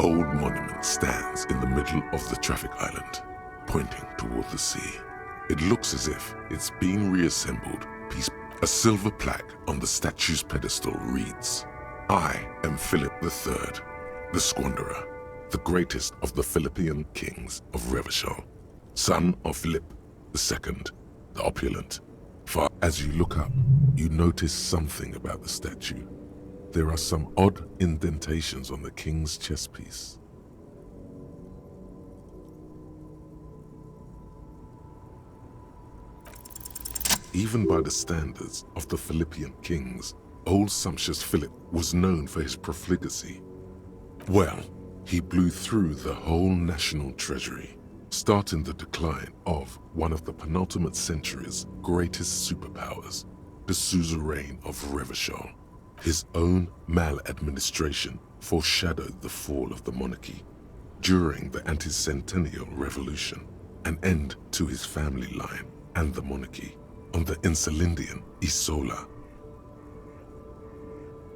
old monument stands in the middle of the traffic island, pointing toward the sea. It looks as if it's been reassembled piece. A silver plaque on the statue's pedestal reads, "I am Philip III, the Squanderer, the greatest of the Philippine kings of Revachol, son of Philip II, the opulent." For as you look up, you notice something about the statue. There are some odd indentations on the king's chest piece. Even by the standards of the Philippian kings, old sumptuous Philip was known for his profligacy. Well, he blew through the whole national treasury, starting the decline of one of the penultimate century's greatest superpowers, the suzerain of Revachol. His own maladministration foreshadowed the fall of the monarchy. During the anti-centennial revolution, an end to his family line and the monarchy on the Insulindian Isola.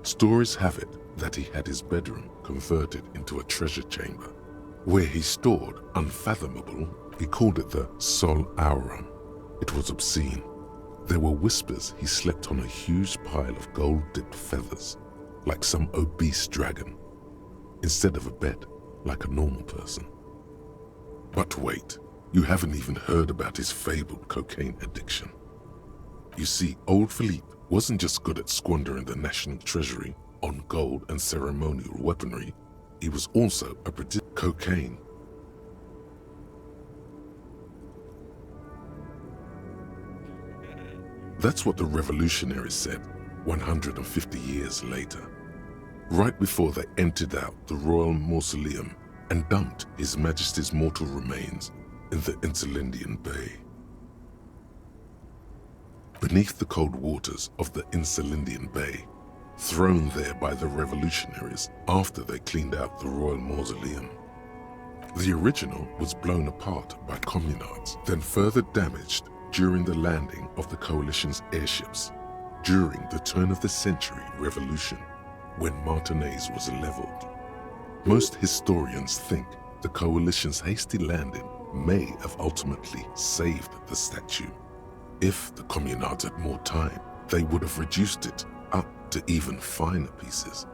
Stories have it that he had his bedroom converted into a treasure chamber, where he stored unfathomable, he called it the Sol Aurum. It was obscene. There were whispers he slept on a huge pile of gold-dipped feathers, like some obese dragon, instead of a bed, like a normal person. But wait, you haven't even heard about his fabled cocaine addiction. You see, old Philippe wasn't just good at squandering the national treasury on gold and ceremonial weaponry, he was also a prodigious cocaine. That's what the revolutionaries said 150 years later, right before they emptied out the royal mausoleum and dumped His Majesty's mortal remains in the Insulindian Bay. Beneath the cold waters of the Insulindian Bay, thrown there by the revolutionaries after they cleaned out the royal mausoleum. The original was blown apart by communards, then further damaged during the landing of the coalition's airships during the turn-of-the-century revolution, when Martinez was leveled. Most historians think the coalition's hasty landing may have ultimately saved the statue. If the communards had more time, they would have reduced it up to even finer pieces.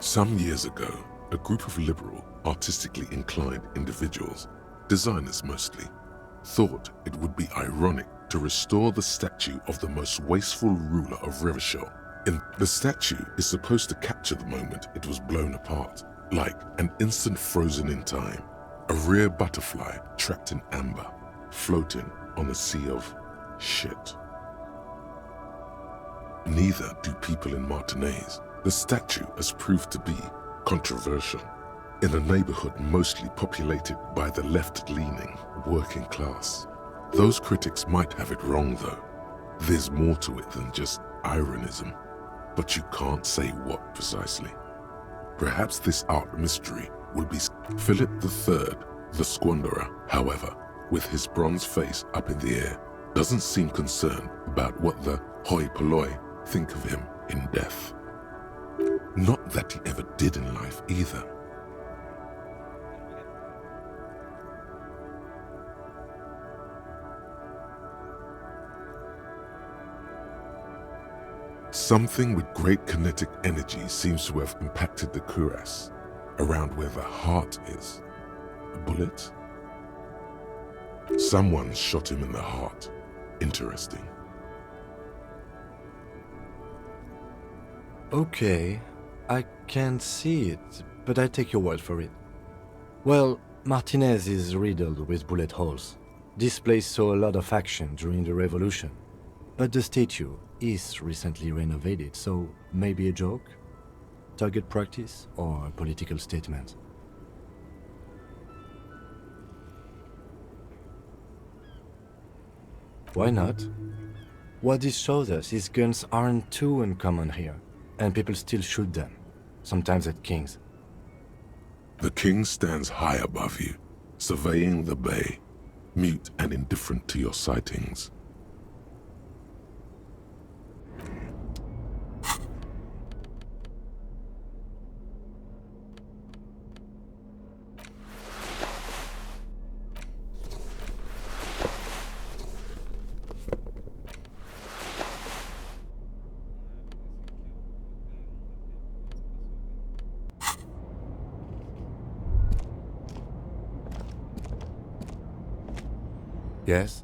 Some years ago, a group of liberal, artistically inclined individuals, designers mostly, thought it would be ironic to restore the statue of the most wasteful ruler of Revachol. The statue is supposed to capture the moment it was blown apart, like an instant frozen in time, a rare butterfly trapped in amber, floating on a sea of shit. Neither do people in Martinez. The statue has proved to be controversial in a neighborhood mostly populated by the left-leaning working class. Those critics might have it wrong though. There's more to it than just ironism, but you can't say what precisely. Perhaps this art mystery will be Philip III, the Squanderer, however, with his bronze face up in the air, doesn't seem concerned about what the hoi polloi think of him in death. Not that he ever did in life either. Something with great kinetic energy seems to have impacted the cuirass, around where the heart is. A bullet? Someone shot him in the heart. Interesting. Okay, I can't see it, but I take your word for it. Well, Martinez is riddled with bullet holes. This place saw a lot of action during the revolution, but the statue is recently renovated, so maybe a joke, target practice, or a political statement. Why not? What this shows us is guns aren't too uncommon here, and people still shoot them, sometimes at kings. The king stands high above you, surveying the bay, mute and indifferent to your sightings. Yes?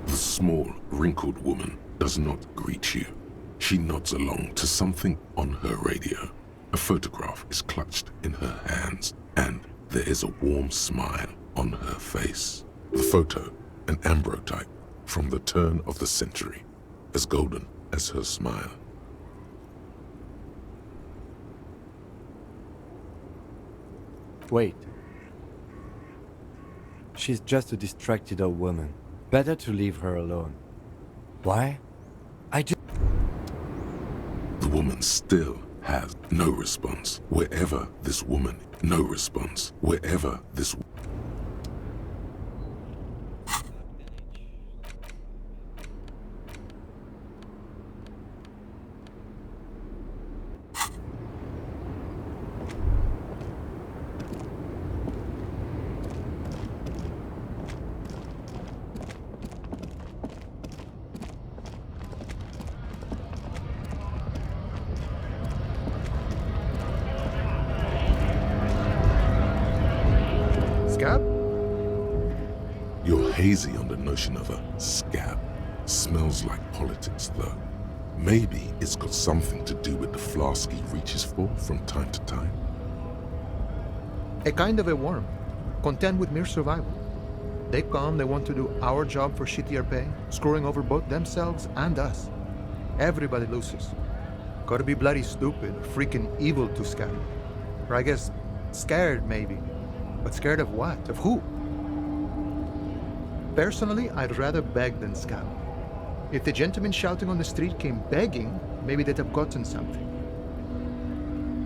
The small, wrinkled woman does not greet you. She nods along to something on her radio. A photograph is clutched in her hands, and there is a warm smile on her face. The photo, an ambrotype from the turn of the century, as golden as her smile. Wait. She's just a distracted old woman. Better to leave her alone. Why? The woman still has no response. Wherever this woman, no response. Wherever this Scab? You're hazy on the notion of a scab. Smells like politics, though. Maybe it's got something to do with the flask he reaches for from time to time. A kind of a worm, content with mere survival. They come, they want to do our job for shittier pay, screwing over both themselves and us. Everybody loses. Gotta be bloody stupid, freaking evil to scab. Or I guess, scared maybe. But scared of what? Of who? Personally, I'd rather beg than scab. If the gentleman shouting on the street came begging, maybe they'd have gotten something.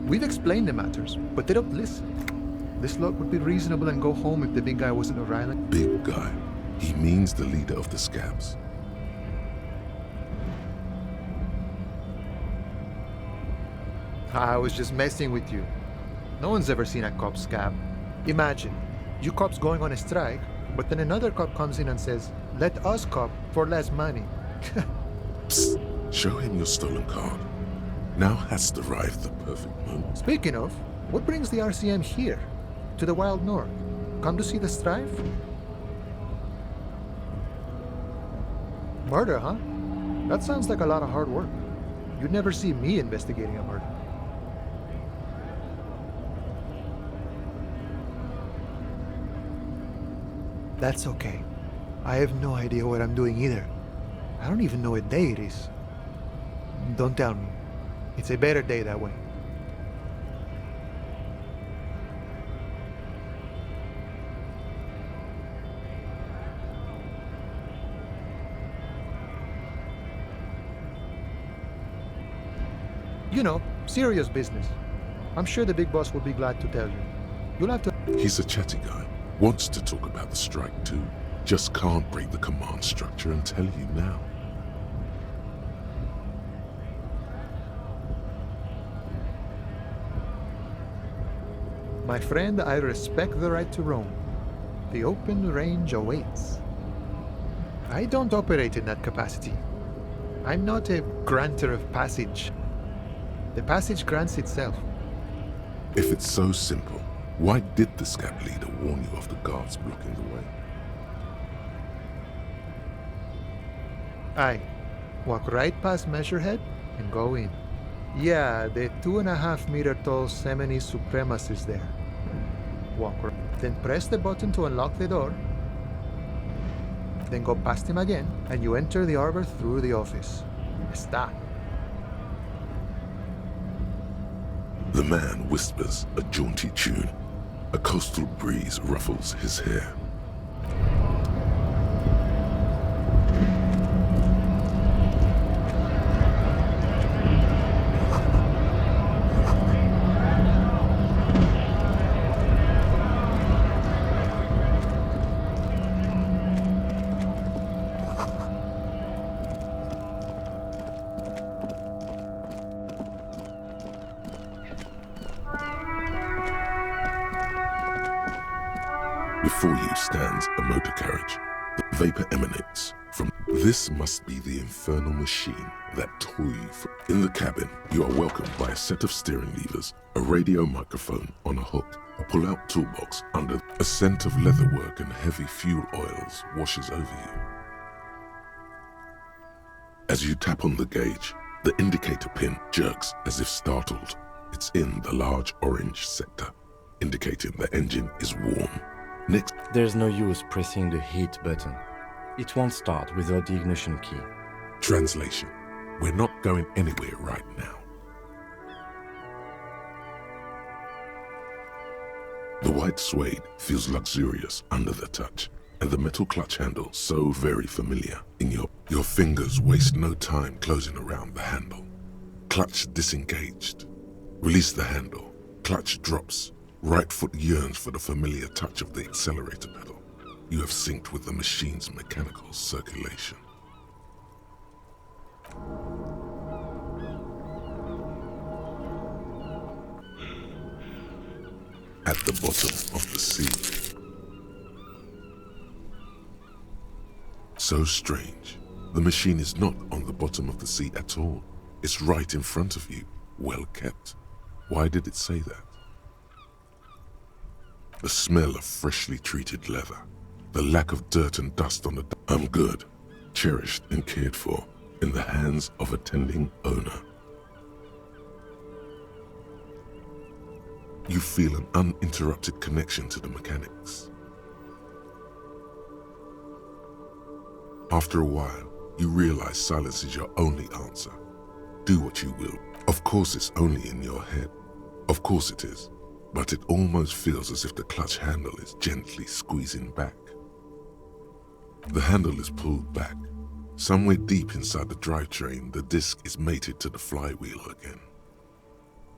We've explained the matters, but they don't listen. This lot would be reasonable and go home if the big guy wasn't around. Big guy. He means the leader of the scabs. I was just messing with you. No one's ever seen a cop scab. Imagine, you cops going on a strike, but then another cop comes in and says, "Let us cop for less money." Psst. Show him your stolen card. Now has arrived the perfect moment. Speaking of, what brings the RCM here? To the wild north? Come to see the strife? Murder, huh? That sounds like a lot of hard work. You'd never see me investigating a murder. That's okay. I have no idea what I'm doing either. I don't even know what day it is. Don't tell me. It's a better day that way. You know, serious business. I'm sure the big boss will be glad to tell you. You'll have to... He's a chatty guy. Wants to talk about the strike too. Just can't break the command structure and tell you now. My friend, I respect the right to roam. The open range awaits. I don't operate in that capacity. I'm not a granter of passage. The passage grants itself. If it's so simple, why did the scab leader warn you of the guards blocking the way? Aye. Walk right past Measurehead and go in. Yeah, the 2.5-meter tall Semini Supremus is there. Walk right. Then press the button to unlock the door. Then go past him again, and you enter the arbor through the office. Está. The man whispers a jaunty tune. A coastal breeze ruffles his hair. Before you stands a motor carriage. The vapor emanates from. This must be the infernal machine that tore you from. In the cabin, you are welcomed by a set of steering levers, a radio microphone on a hook, a pull-out toolbox under. A scent of leatherwork and heavy fuel oils washes over you. As you tap on the gauge, the indicator pin jerks as if startled. It's in the large orange sector, indicating the engine is warm. Next, There's no use pressing the heat button. It won't start without the ignition key. translation. We're not going anywhere right now. The white suede feels luxurious under the touch, and the metal clutch handle so very familiar. Your fingers waste no time closing around the handle. Clutch disengaged. Release the handle. Clutch drops. Right foot yearns for the familiar touch of the accelerator pedal. You have synced with the machine's mechanical circulation. At the bottom of the sea. So strange. The machine is not on the bottom of the sea at all. It's right in front of you, well kept. Why did it say that? The smell of freshly treated leather. The lack of dirt and dust on the... I'm good, cherished and cared for, in the hands of a tending owner. You feel an uninterrupted connection to the mechanics. After a while, you realize silence is your only answer. Do what you will. Of course it's only in your head. Of course it is. But it almost feels as if the clutch handle is gently squeezing back. The handle is pulled back. Somewhere deep inside the drivetrain, the disc is mated to the flywheel again.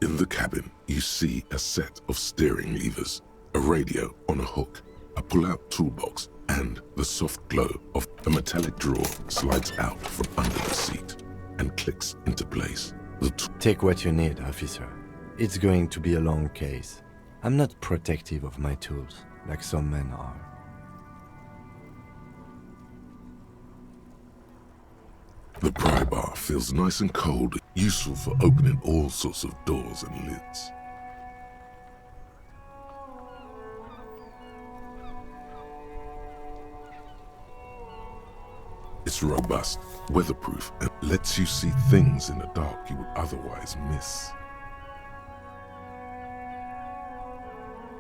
In the cabin, you see a set of steering levers, a radio on a hook, a pull-out toolbox, and the soft glow of a metallic drawer slides out from under the seat and clicks into place. Take what you need, officer. It's going to be a long case. I'm not protective of my tools, like some men are. The pry bar feels nice and cold, useful for opening all sorts of doors and lids. It's robust, weatherproof, and lets you see things in the dark you would otherwise miss.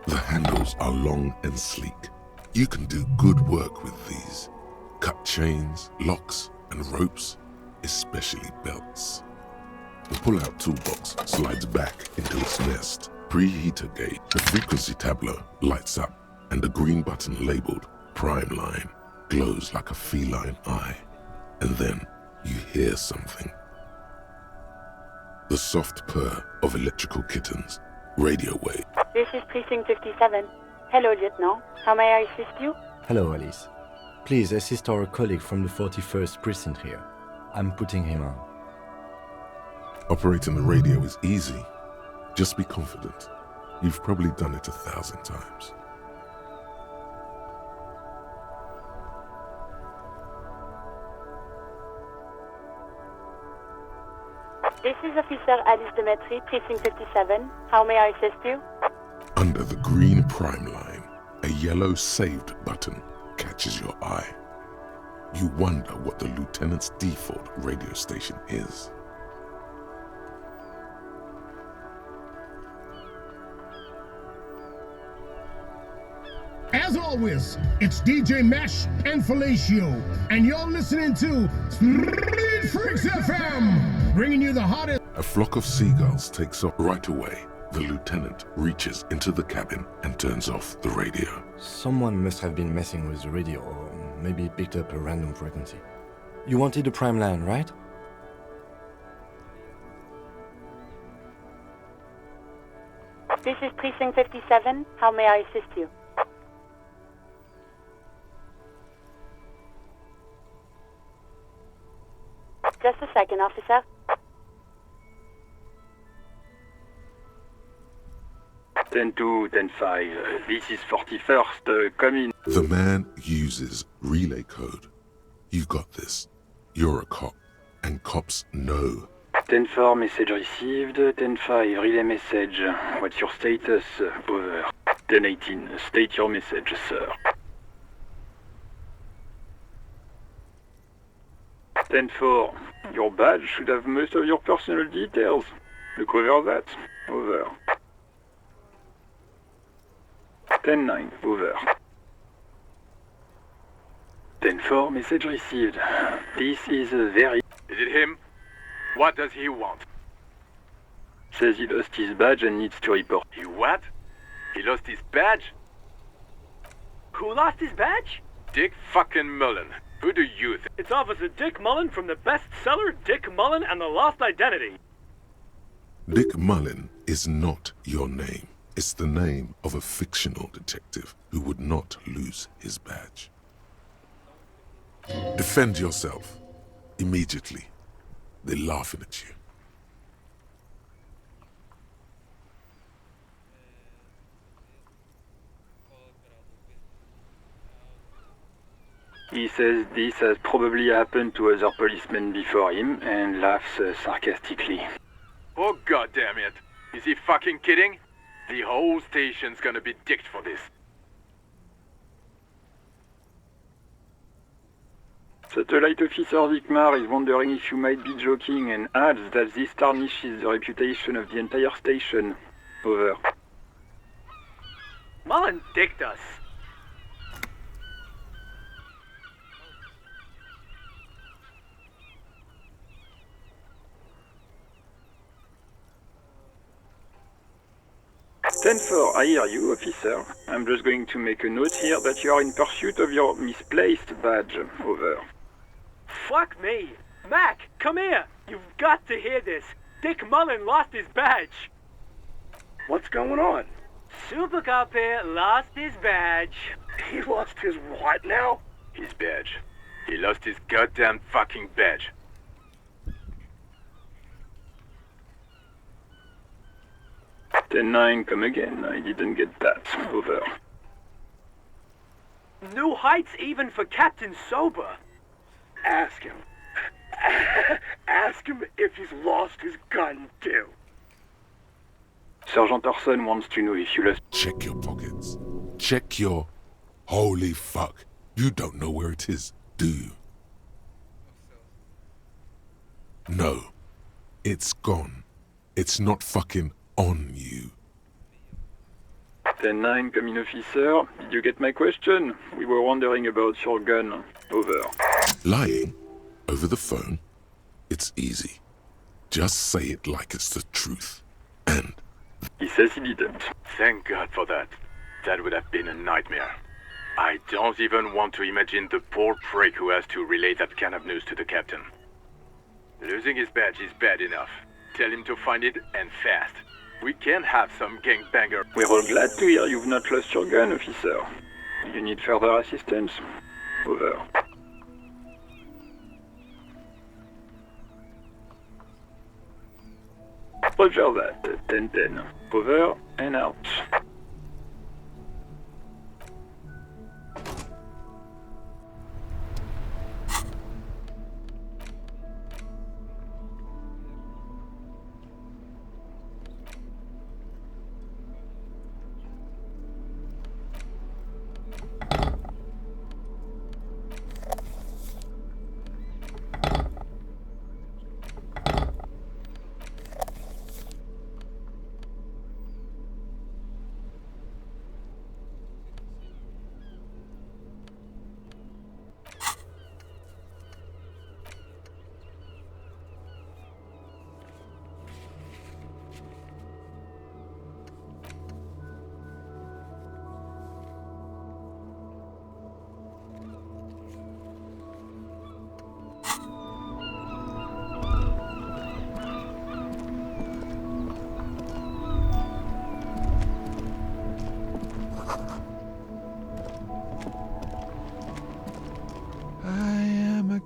The handles are long and sleek. You can do good work with these. Cut chains, locks, and ropes, especially belts. The pull-out toolbox slides back into its nest. Preheater gauge. The frequency tableau lights up, and the green button labeled Prime Line glows like a feline eye. And then you hear something. The soft purr of electrical kittens. Radio wave. This is Precinct 57. Hello, Lieutenant. How may I assist you? Hello, Alice. Please assist our colleague from the 41st precinct here. I'm putting him on. Operating the radio is easy. Just be confident. You've probably done it 1,000 times. This is Officer Alice Demetri, Precinct 57. How may I assist you? Under the green prime line, a yellow saved button catches your eye. You wonder what the lieutenant's default radio station is. As always, it's DJ Mesh and Felicio, and you're listening to Street Freaks FM, bringing you the hottest. A flock of seagulls takes off right away. The lieutenant reaches into the cabin and turns off the radio. Someone must have been messing with the radio, or maybe picked up a random frequency. You wanted the prime line, right? This is Precinct 57. How may I assist you? Just a second, officer. 10-2, 10-5. This is 41st. Come in. The man uses relay code. You've got this. You're a cop, and cops know. 10-4, message received. 10-5, relay message. What's your status? Over. 10-18, state your message, sir. 10-4, your badge should have most of your personal details. Look over that. Over. 10-9, over. 10-4, message received. This is a very... Is it him? What does he want? Says he lost his badge and needs to report. He what? He lost his badge? Who lost his badge? Dick fucking Mullen. Who do you think? It's Officer Dick Mullen from the bestseller Dick Mullen and the Lost Identity. Dick Mullen is not your name. It's the name of a fictional detective who would not lose his badge. Defend yourself. Immediately. They're laughing at you. He says this has probably happened to other policemen before him and laughs sarcastically. Oh god damn it. Is he fucking kidding? The whole station's gonna be dicked for this. Satellite Officer Vikmar is wondering if you might be joking and adds that this tarnishes the reputation of the entire station. Over. Mullen dicked us. Stanford, I hear you, officer. I'm just going to make a note here that you are in pursuit of your misplaced badge. Over. Fuck me. Mac, come here. You've got to hear this. Dick Mullen lost his badge. What's going on? Super Cop here lost his badge. He lost his what now? His badge. He lost his goddamn fucking badge. 10-9, come again. I didn't get that. Over. New heights even for Captain Sober. Ask him. Ask him if he's lost his gun too. Sergeant Orson wants to know if you lost... Check your pockets. Check your... Holy fuck. You don't know where it is, do you? No. It's gone. It's not fucking on you. 10-9, come in, officer. Did you get my question? We were wondering about your gun. Over. Lying? Over the phone? It's easy. Just say it like it's the truth. And... He says he didn't. Thank God for that. That would have been a nightmare. I don't even want to imagine the poor prick who has to relay that kind of news to the captain. Losing his badge is bad enough. Tell him to find it, and fast. We can't have some gangbanger. We're all glad to hear you've not lost your gun, officer. You need further assistance? Over. Roger that. 10-10. Over and out.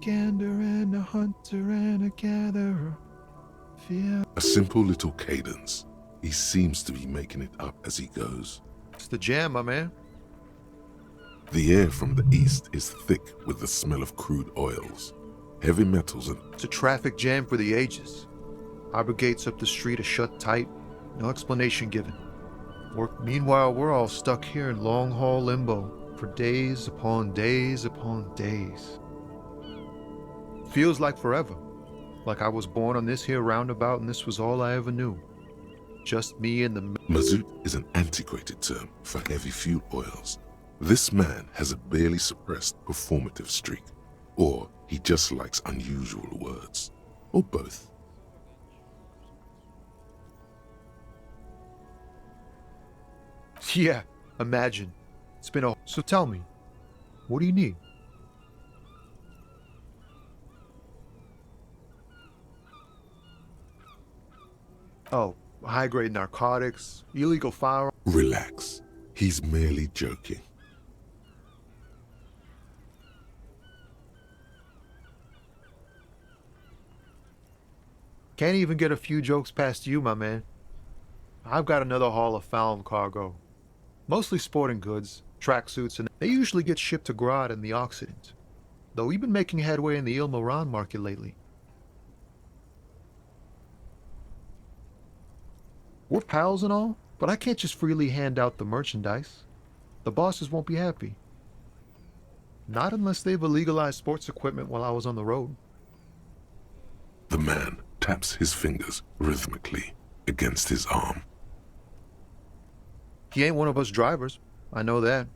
gander and a hunter and a gatherer. Fear. A simple little cadence, He seems to be making it up as he goes. It's the jam, my man. The air from the east is thick with the smell of crude oils, heavy metals, and It's a traffic jam for the ages. Harbor gates up the street are shut tight, no explanation given. Meanwhile, we're all stuck here in long-haul limbo for days upon days upon days. Feels like forever. Like I was born on this here roundabout and this was all I ever knew. Just me and the... mazout is an antiquated term for heavy fuel oils. This man has a barely suppressed performative streak, or he just likes unusual words, or both. Yeah, imagine. It's been a... So tell me, what do you need? Oh, high-grade narcotics, illegal firearms. Relax. He's merely joking. Can't even get a few jokes past you, my man. I've got another haul of found cargo. Mostly sporting goods, tracksuits, and they usually get shipped to Grad and the Occident. Though we've been making headway in the Il Moran market lately. We're pals and all, but I can't just freely hand out the merchandise. The bosses won't be happy. Not unless they've illegalized sports equipment while I was on the road. The man taps his fingers rhythmically against his arm. He ain't one of us drivers. I know that.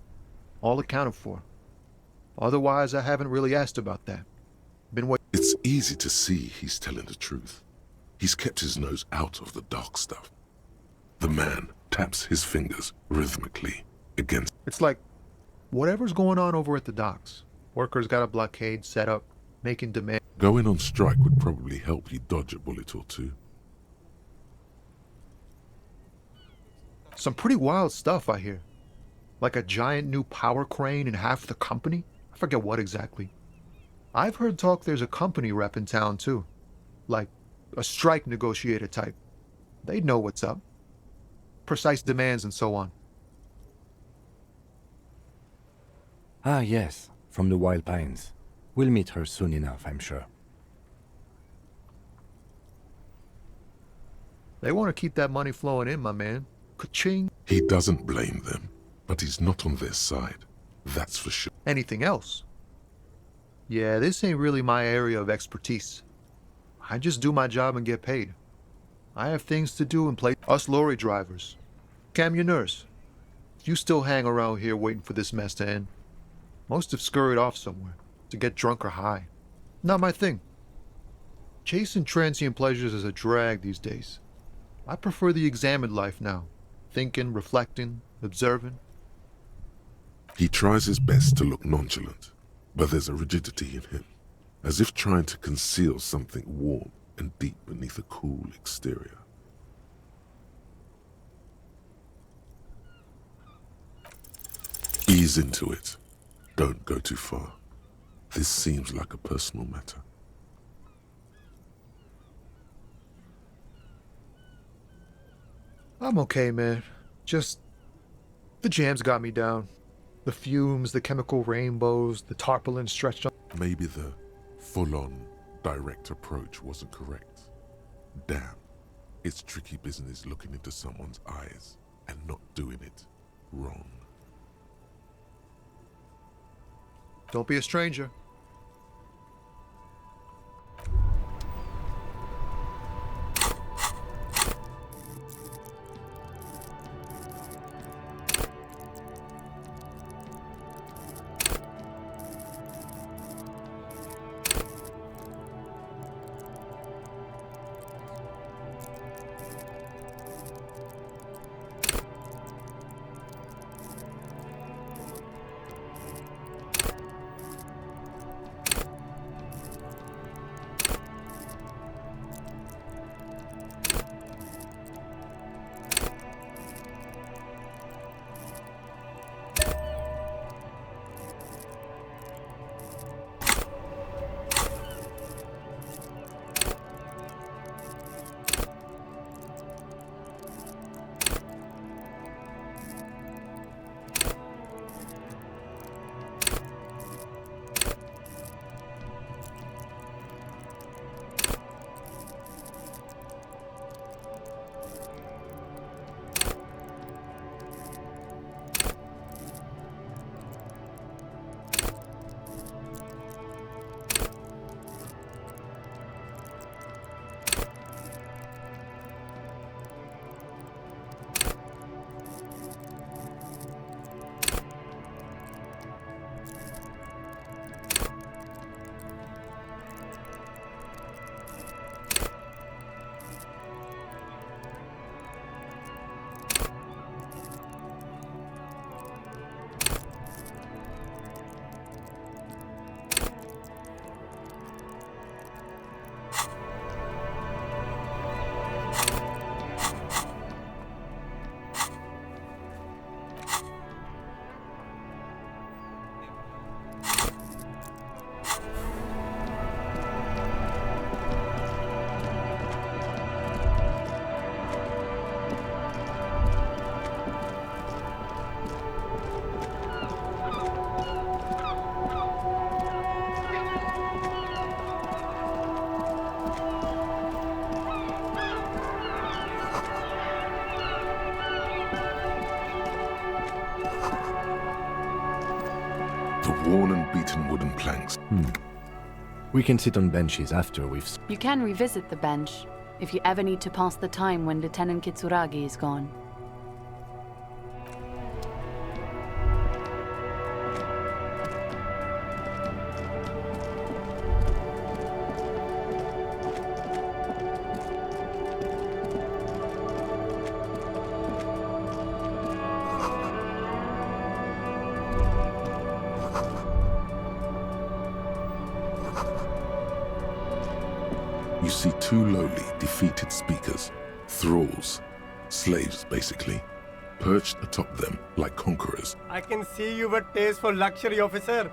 All accounted for. Otherwise, I haven't really asked about that. Been waiting. It's easy to see he's telling the truth. He's kept his nose out of the dark stuff. The man taps his fingers rhythmically against... It's like, whatever's going on over at the docks. Workers got a blockade set up, making demand. Going on strike would probably help you dodge a bullet or two. Some pretty wild stuff, I hear. Like a giant new power crane in half the company? I forget what exactly. I've heard talk there's a company rep in town too. Like a strike negotiator type. They'd know what's up. Precise demands and so on. Ah, yes, from the Wild Pines. We'll meet her soon enough, I'm sure. They want to keep that money flowing in, my man. Ka-ching. He doesn't blame them, but he's not on their side. That's for sure. Anything else? Yeah, this ain't really my area of expertise. I just do my job and get paid. I have things to do and play. Us lorry drivers. Camionneurs. You still hang around here waiting for this mess to end. Most have scurried off somewhere to get drunk or high. Not my thing. Chasing transient pleasures is a drag these days. I prefer the examined life now. Thinking, reflecting, observing. He tries his best to look nonchalant, but there's a rigidity in him, as if trying to conceal something warm and deep beneath a cool exterior. Ease into it. Don't go too far. This seems like a personal matter. I'm okay, man. Just... the jams got me down. The fumes, the chemical rainbows, the tarpaulin stretched on... Maybe the full-on, direct approach wasn't correct. Damn, it's tricky business looking into someone's eyes and not doing it wrong. Don't be a stranger. The worn and beaten wooden planks. We can sit on benches after we've... You can revisit the bench if you ever need to pass the time when Lieutenant Kitsuragi is gone. You see two lowly, defeated speakers, thralls, slaves basically, perched atop them like conquerors. I can see you've a taste for luxury, officer.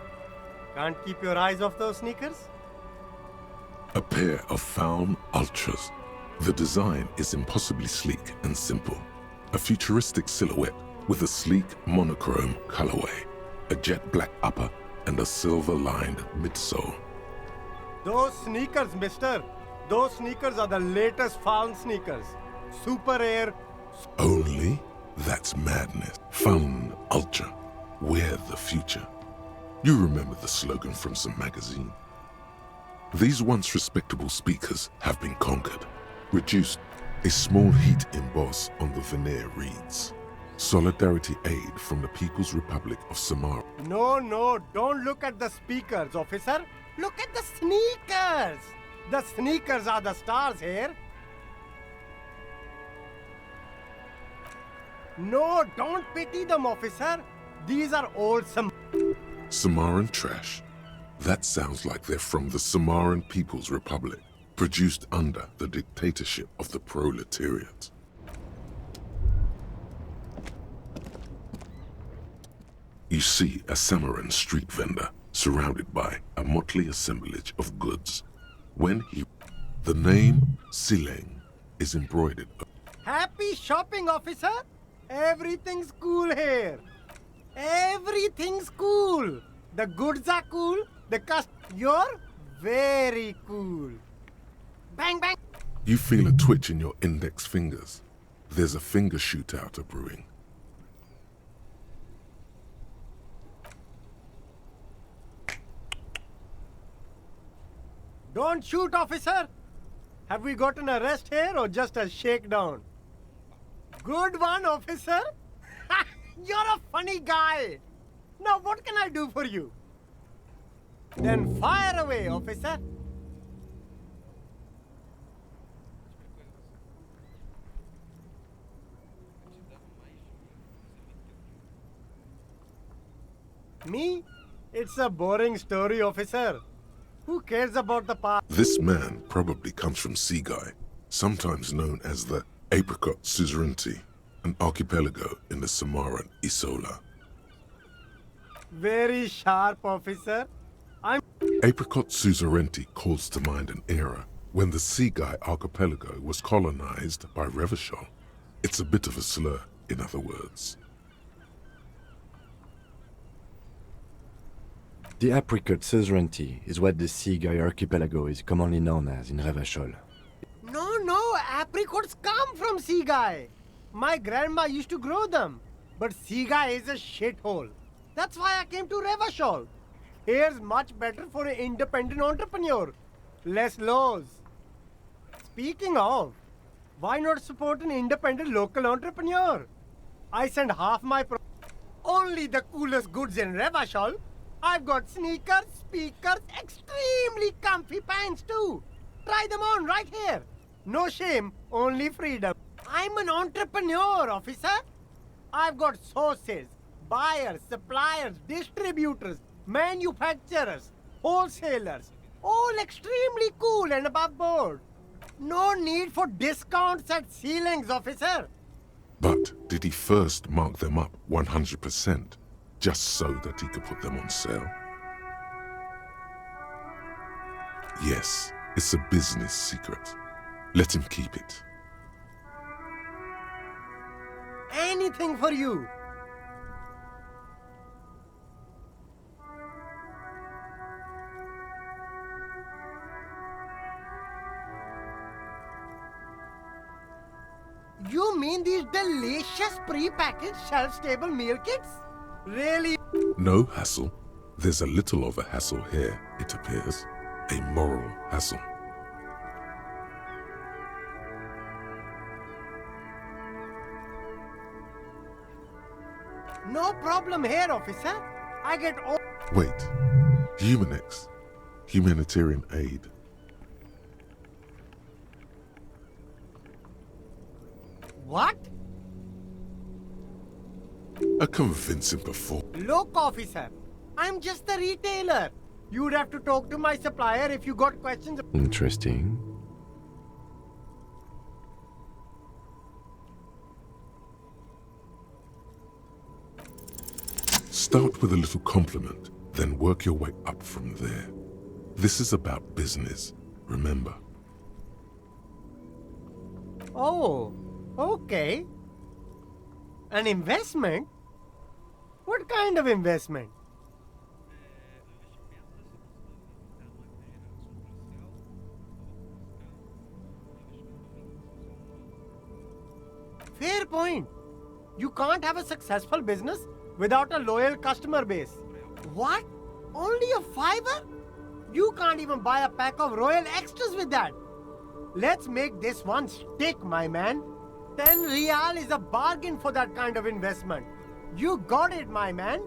Can't keep your eyes off those sneakers? A pair of Faun Ultras. The design is impossibly sleek and simple. A futuristic silhouette with a sleek monochrome colorway, a jet black upper, and a silver-lined midsole. Those sneakers, mister. Those sneakers are the latest Faun sneakers. Super Air. Only? That's madness. Fun Ultra. We're the future. You remember the slogan from some magazine. These once respectable speakers have been conquered, reduced. A small heat emboss on the veneer reads, Solidarity Aid from the People's Republic of Samara. No, don't look at the speakers, officer. Look at the sneakers. The sneakers are the stars here. No, don't pity them, officer. These are old Samaran trash. That sounds like they're from the Samaran People's Republic, produced under the dictatorship of the proletariat. You see a Samaran street vendor surrounded by a motley assemblage of goods. The name Sileng is embroidered. Happy shopping, officer. Everything's cool here. Everything's cool. The goods are cool. You're very cool. Bang, bang. You feel a twitch in your index fingers. There's a finger shootout a brewing. Don't shoot, officer. Have we got an arrest here or just a shakedown? Good one, officer. You're a funny guy. Now what can I do for you? Then fire away, officer. Me? It's a boring story, officer. Who cares about the past? This man probably comes from Seaguy, sometimes known as the Apricot Suzerainty, an archipelago in the Samaran Isola. Very sharp, officer. Apricot Suzerainty calls to mind an era when the Seaguy archipelago was colonized by Revachol. It's a bit of a slur, in other words. The Apricot Suzerainty is what the Seaguy archipelago is commonly known as in Revachol. No, apricots come from Seaguy. My grandma used to grow them. But Seaguy is a shithole. That's why I came to Revachol. Here's much better for an independent entrepreneur. Less laws. Speaking of, why not support an independent local entrepreneur? I send half my only the coolest goods in Revachol. I've got sneakers, speakers, extremely comfy pants too. Try them on right here. No shame, only freedom. I'm an entrepreneur, officer. I've got sources, buyers, suppliers, distributors, manufacturers, wholesalers, all extremely cool and above board. No need for discounts at ceilings, officer. But did he first mark them up 100%, just so that he could put them on sale? Yes, it's a business secret. Let him keep it. Anything for you. You mean these delicious pre-packaged shelf-stable meal kits? Really? No hassle. There's a little of a hassle here, it appears. A moral hassle. No problem here, officer. I get all... Wait. Humanix. Humanitarian aid. What? A convincing performance. Look, officer. I'm just a retailer. You'd have to talk to my supplier if you got questions. Interesting. Start with a little compliment, then work your way up from there. This is about business, remember. Oh, okay. An investment? What kind of investment? Fair point. You can't have a successful business without a loyal customer base. What? Only a $5? You can't even buy a pack of Royal Extras with that. Let's make this one stick, my man. 10 Real is a bargain for that kind of investment. You got it, my man.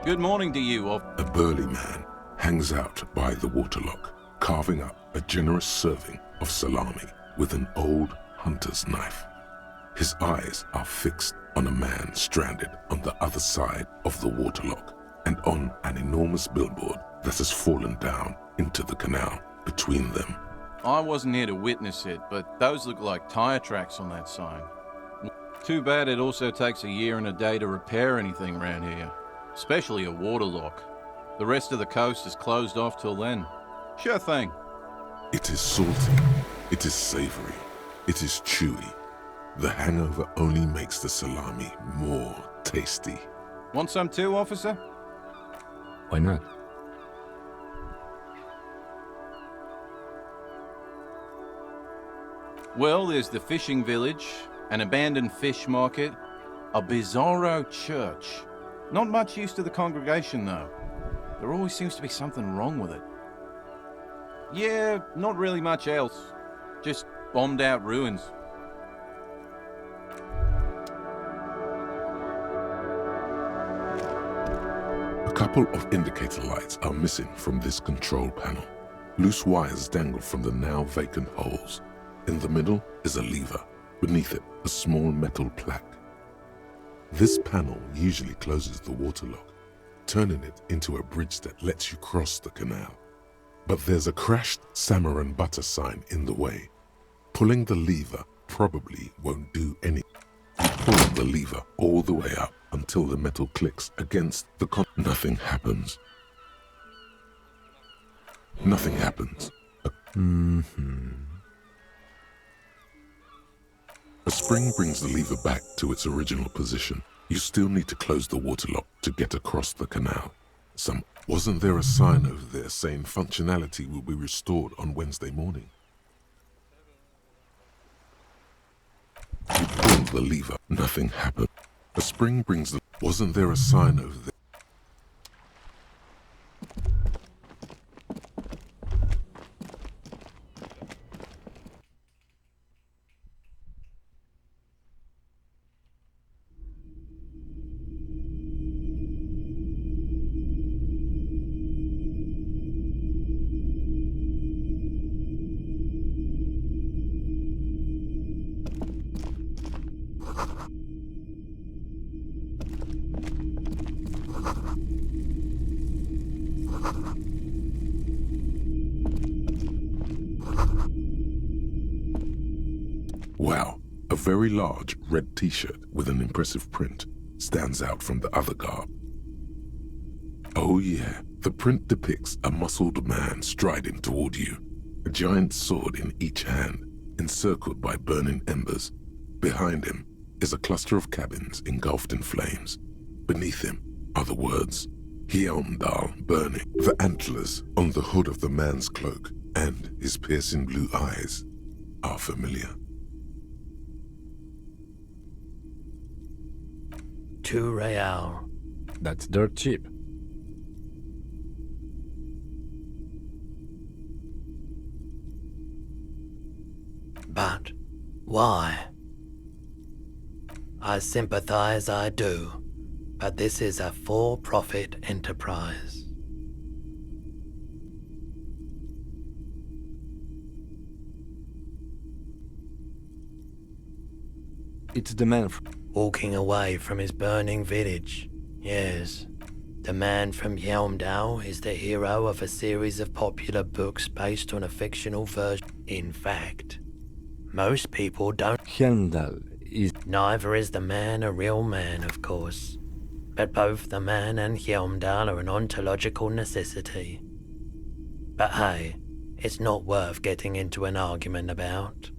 Good morning to you, A burly man hangs out by the waterlock, carving up a generous serving of salami with an old hunter's knife. His eyes are fixed on a man stranded on the other side of the waterlock and on an enormous billboard that has fallen down into the canal between them. I wasn't here to witness it, but those look like tire tracks on that sign. Too bad it also takes a year and a day to repair anything around here, especially a waterlock. The rest of the coast is closed off till then. Sure thing. It is salty, it is savory, it is chewy. The hangover only makes the salami more tasty. Want some too, officer? Why not? Well, there's the fishing village, an abandoned fish market, a bizarro church. Not much use to the congregation, though. There always seems to be something wrong with it. Yeah, not really much else. Just bombed out ruins. A couple of indicator lights are missing from this control panel. Loose wires dangle from the now vacant holes. In the middle is a lever. Beneath it, a small metal plaque. This panel usually closes the waterlock, turning it into a bridge that lets you cross the canal. But there's a crashed salmon and butter sign in the way. Pulling the lever probably won't do anything. You pull the lever all the way up until the metal clicks against the Nothing happens. Nothing happens. A spring brings the lever back to its original position. You still need to close the waterlock to get across the canal. Wasn't there a sign over there saying functionality will be restored on Wednesday morning? You pull the lever. Nothing happened. A spring brings the... Wasn't there a sign over there? Wow, a very large red t-shirt with an impressive print stands out from the other garb. Oh yeah, the print depicts a muscled man striding toward you, a giant sword in each hand, encircled by burning embers. Behind him is a cluster of cabins engulfed in flames. Beneath him are the words, Heimdall burning. The antlers on the hood of the man's cloak and his piercing blue eyes are familiar. 2 real. That's dirt cheap. But why? I sympathize, I do, but this is a for-profit enterprise. It's the man walking away from his burning village. Yes, the man from Heimdall is the hero of a series of popular books based on a fictional version. In fact, most people don't. Heimdall is... Neither is the man a real man, of course. But both the man and Heimdall are an ontological necessity. But hey, it's not worth getting into an argument about.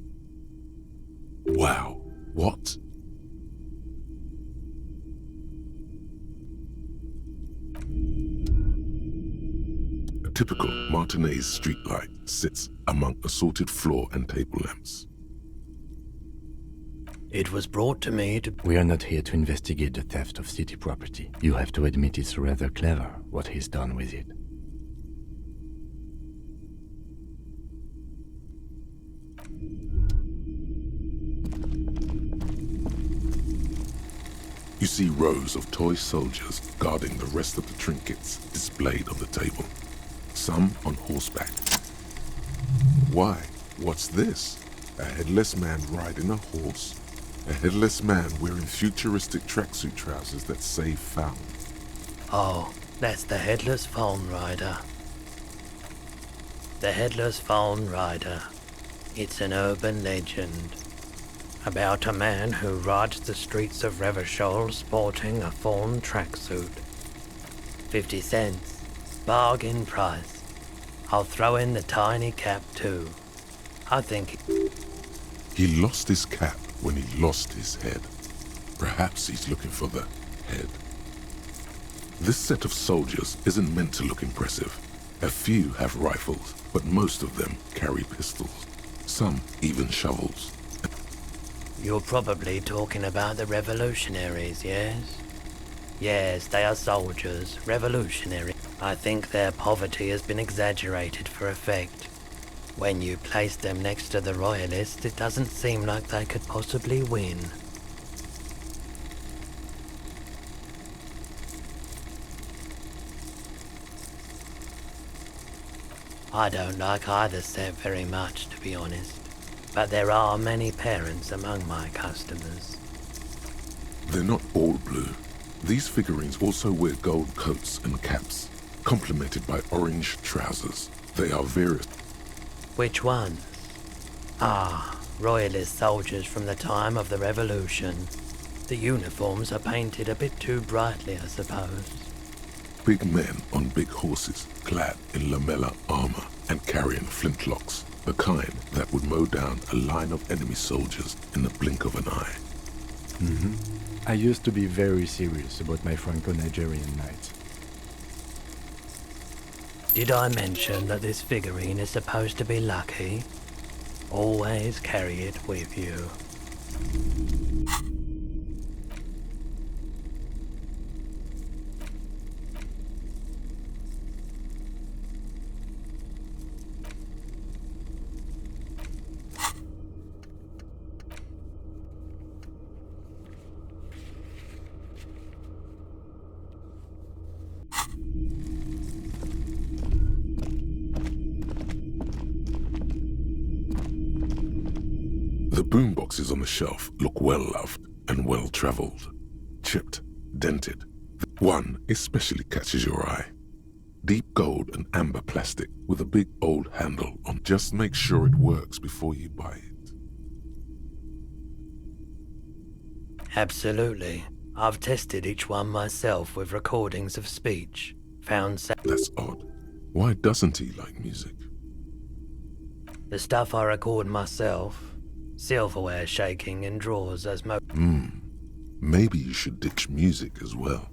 Wow, what? A typical Martinez streetlight sits among assorted floor and table lamps. It was brought to me to... We are not here to investigate the theft of city property. You have to admit it's rather clever what he's done with it. You see rows of toy soldiers guarding the rest of the trinkets displayed on the table, some on horseback. Why? What's this? A headless man riding a horse? A headless man wearing futuristic tracksuit trousers that say found. Oh, that's the Headless Phone Rider. The Headless Phone Rider. It's an urban legend about a man who rides the streets of Revachol sporting a fawn tracksuit. 50 cents. Bargain price. I'll throw in the tiny cap too. I think... He lost his cap when he lost his head. Perhaps he's looking for the head. This set of soldiers isn't meant to look impressive. A few have rifles, but most of them carry pistols. Some even shovels. You're probably talking about the revolutionaries, yes? Yes, they are soldiers, revolutionary. I think their poverty has been exaggerated for effect. When you place them next to the royalists, it doesn't seem like they could possibly win. I don't like either set very much, to be honest. But there are many parents among my customers. They're not all blue. These figurines also wear gold coats and caps, complemented by orange trousers. They are various. Which ones? Ah, royalist soldiers from the time of the Revolution. The uniforms are painted a bit too brightly, I suppose. Big men on big horses, clad in lamella armor and carrying flintlocks, the kind that would mow down a line of enemy soldiers in the blink of an eye. I used to be very serious about my Franco-Nigerian knights. Did I mention that this figurine is supposed to be lucky? Always carry it with you. The boomboxes on the shelf look well-loved and well-traveled. Chipped, dented. One especially catches your eye. Deep gold and amber plastic with a big old handle on. Just make sure it works before you buy it. Absolutely. I've tested each one myself with recordings of speech. That's odd. Why doesn't he like music? The stuff I record myself, silverware shaking in drawers as Maybe you should ditch music as well.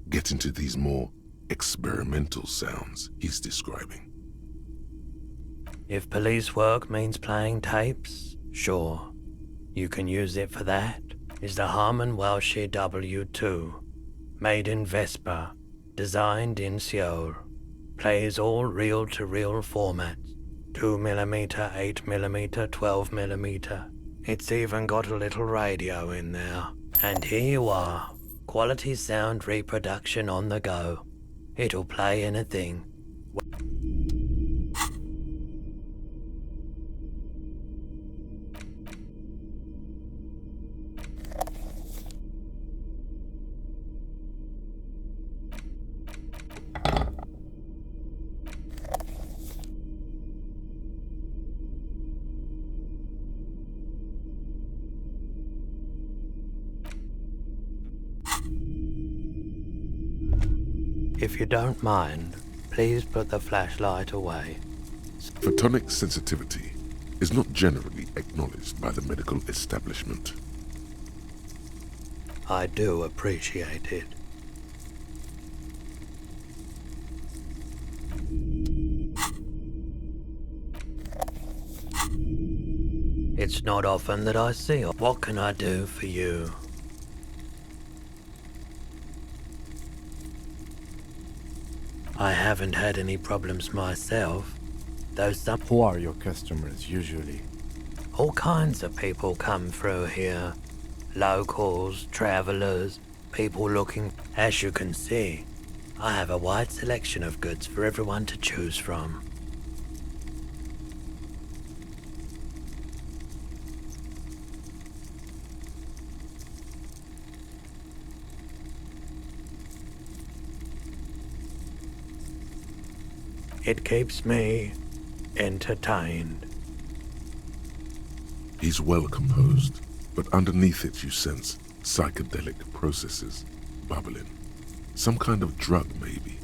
Get into these more experimental sounds he's describing. If police work means playing tapes, sure. You can use it for that. Is the Harman Welshie W2, made in Vespa, designed in Seoul. Plays all reel-to-reel formats, 2mm, 8mm, 12mm. It's even got a little radio in there. And here you are, quality sound reproduction on the go. It'll play anything. If you don't mind, please put the flashlight away. Photonic sensitivity is not generally acknowledged by the medical establishment. I do appreciate it. It's not often that I see it. What can I do for you? I haven't had any problems myself, though some... Who are your customers usually? All kinds of people come through here. Locals, travelers, people looking... As you can see, I have a wide selection of goods for everyone to choose from. It keeps me entertained. He's well composed, but underneath it you sense psychedelic processes bubbling. Some kind of drug, maybe.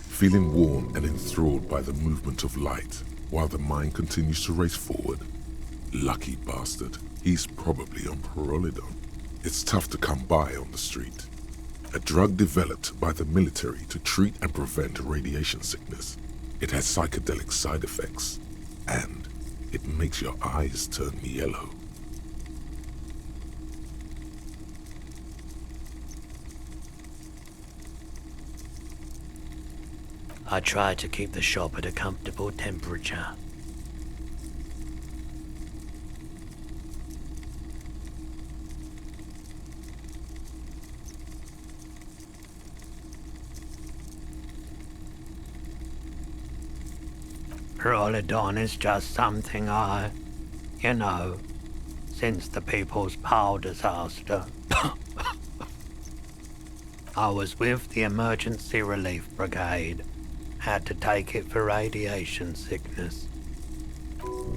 Feeling warm and enthralled by the movement of light, while the mind continues to race forward. Lucky bastard. He's probably on Parolidon. It's tough to come by on the street. A drug developed by the military to treat and prevent radiation sickness. It has psychedelic side effects, and it makes your eyes turn yellow. I try to keep the shop at a comfortable temperature. Parolidon is just something since the People's Power disaster. I was with the Emergency Relief Brigade. Had to take it for radiation sickness.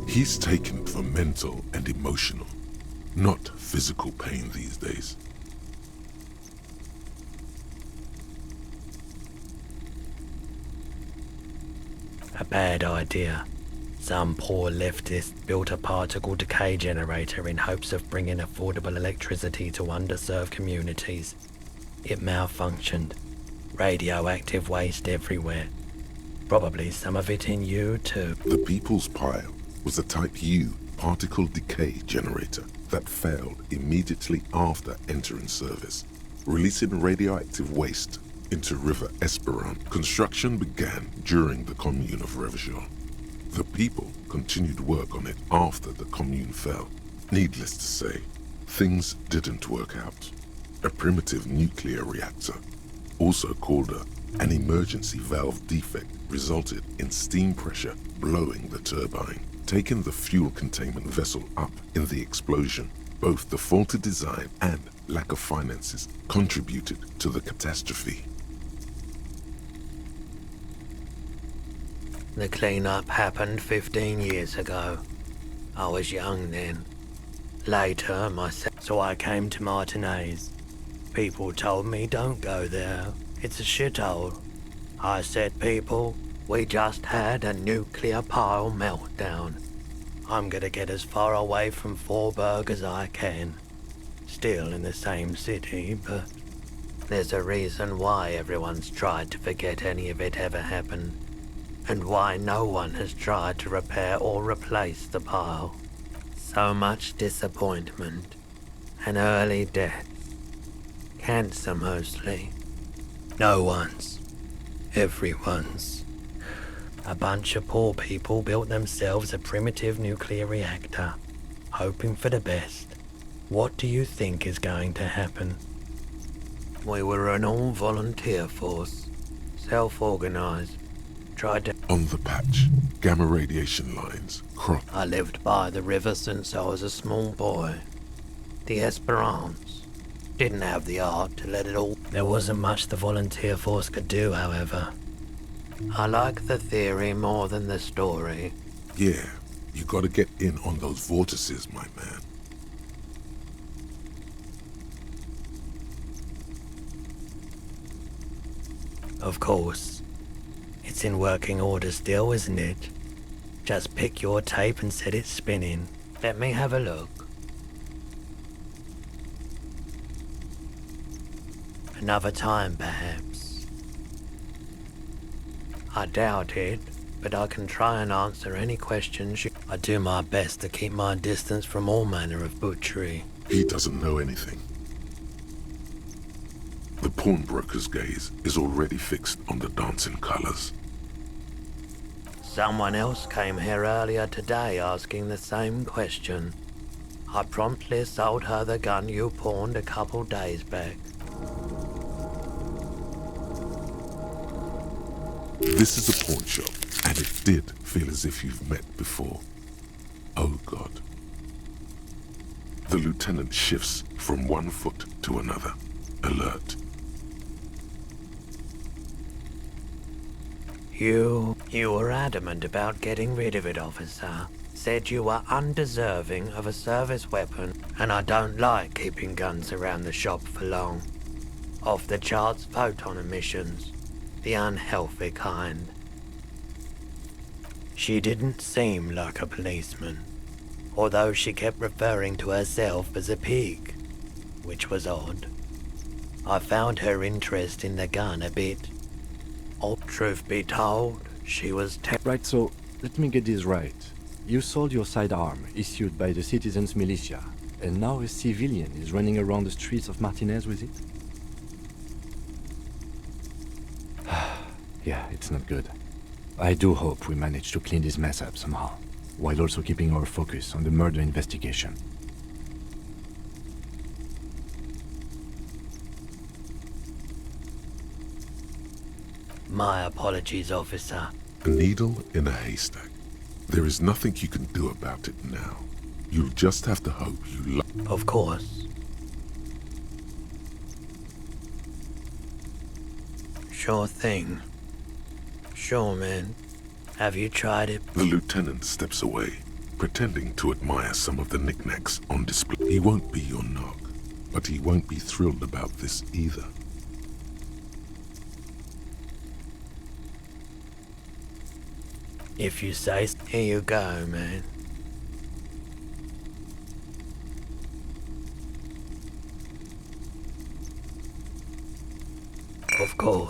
He's taken it for mental and emotional, not physical pain these days. A bad idea. Some poor leftist built a particle decay generator in hopes of bringing affordable electricity to underserved communities. It malfunctioned. Radioactive waste everywhere. Probably some of it in you too. The People's Pile was a Type U particle decay generator that failed immediately after entering service, releasing radioactive waste into River Esperant. Construction began during the Commune of Revachol. The people continued work on it after the Commune fell. Needless to say, things didn't work out. A primitive nuclear reactor, also called an emergency valve defect, resulted in steam pressure blowing the turbine, taking the fuel containment vessel up in the explosion. Both the faulty design and lack of finances contributed to the catastrophe. The cleanup happened 15 years ago. I was young then. Later, so I came to Martinez. People told me don't go there. It's a shithole. I said, people, we just had a nuclear pile meltdown. I'm gonna get as far away from Forburg as I can. Still in the same city, but there's a reason why everyone's tried to forget any of it ever happened, and why no one has tried to repair or replace the pile. So much disappointment, and early death. Cancer mostly. No one's. Everyone's. A bunch of poor people built themselves a primitive nuclear reactor, hoping for the best. What do you think is going to happen? We were an all-volunteer force, self-organized, tried to... On the patch, gamma radiation lines crossed. I lived by the river since I was a small boy. The Esperance didn't have the art to let it all... There wasn't much the volunteer force could do, however. I like the theory more than the story. Yeah, you gotta get in on those vortices, my man. Of course. It's in working order still, isn't it? Just pick your tape and set it spinning. Let me have a look. Another time, perhaps. I doubt it, but I can try and answer any questions you... I do my best to keep my distance from all manner of butchery. He doesn't know anything. The pawnbroker's gaze is already fixed on the dancing colors. Someone else came here earlier today asking the same question. I promptly sold her the gun you pawned a couple days back. This is a pawn shop, and it did feel as if you've met before. Oh God. The lieutenant shifts from one foot to another, alert. You were adamant about getting rid of it, officer. Said you were undeserving of a service weapon, and I don't like keeping guns around the shop for long. Off the charts photon emissions, the unhealthy kind. She didn't seem like a policeman, although she kept referring to herself as a pig, which was odd. I found her interest in the gun a bit... Truth be told, she was Right, so let me get this right. You sold your sidearm, issued by the citizens' militia, and now a civilian is running around the streets of Martinez with it? Yeah, it's not good. I do hope we manage to clean this mess up somehow, while also keeping our focus on the murder investigation. My apologies, officer. A needle in a haystack. There is nothing you can do about it now. You'll just have to hope you Of course. Sure thing. Sure, man. Have you tried it? The lieutenant steps away, pretending to admire some of the knickknacks on display. He won't be your knock, but he won't be thrilled about this either. If you say so. Here you go, man. Of course.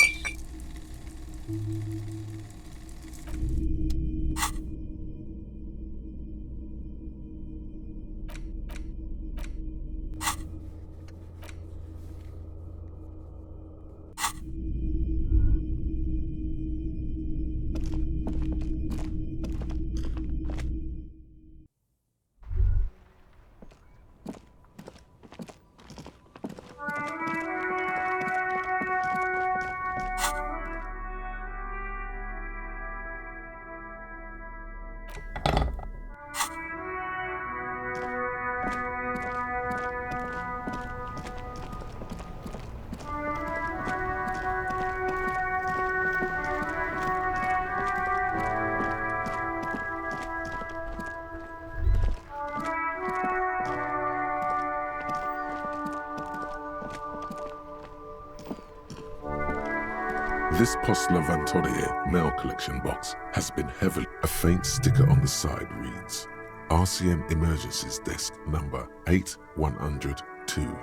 This Post Levantorier mail collection box has been heavily. A faint sticker on the side reads, RCM Emergencies Desk number 8102,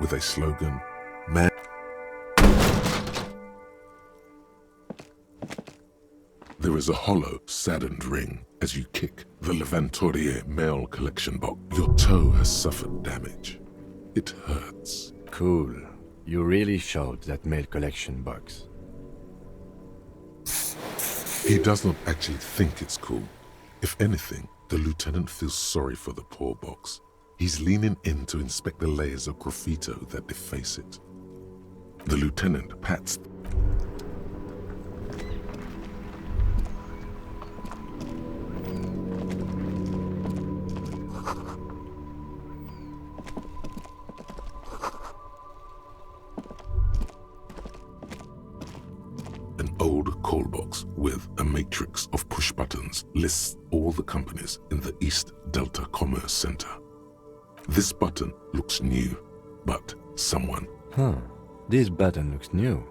with a slogan, Man. There is a hollow, saddened ring as you kick the Levantorier mail collection box. Your toe has suffered damage. It hurts. Cool. You really showed that mail collection box. He does not actually think it's cool. If anything, the lieutenant feels sorry for the poor box. He's leaning in to inspect the layers of graffito that deface it. The lieutenant pats an old call box with a matrix of push buttons lists all the companies in the East Delta Commerce Center. This button looks new, but someone... This button looks new.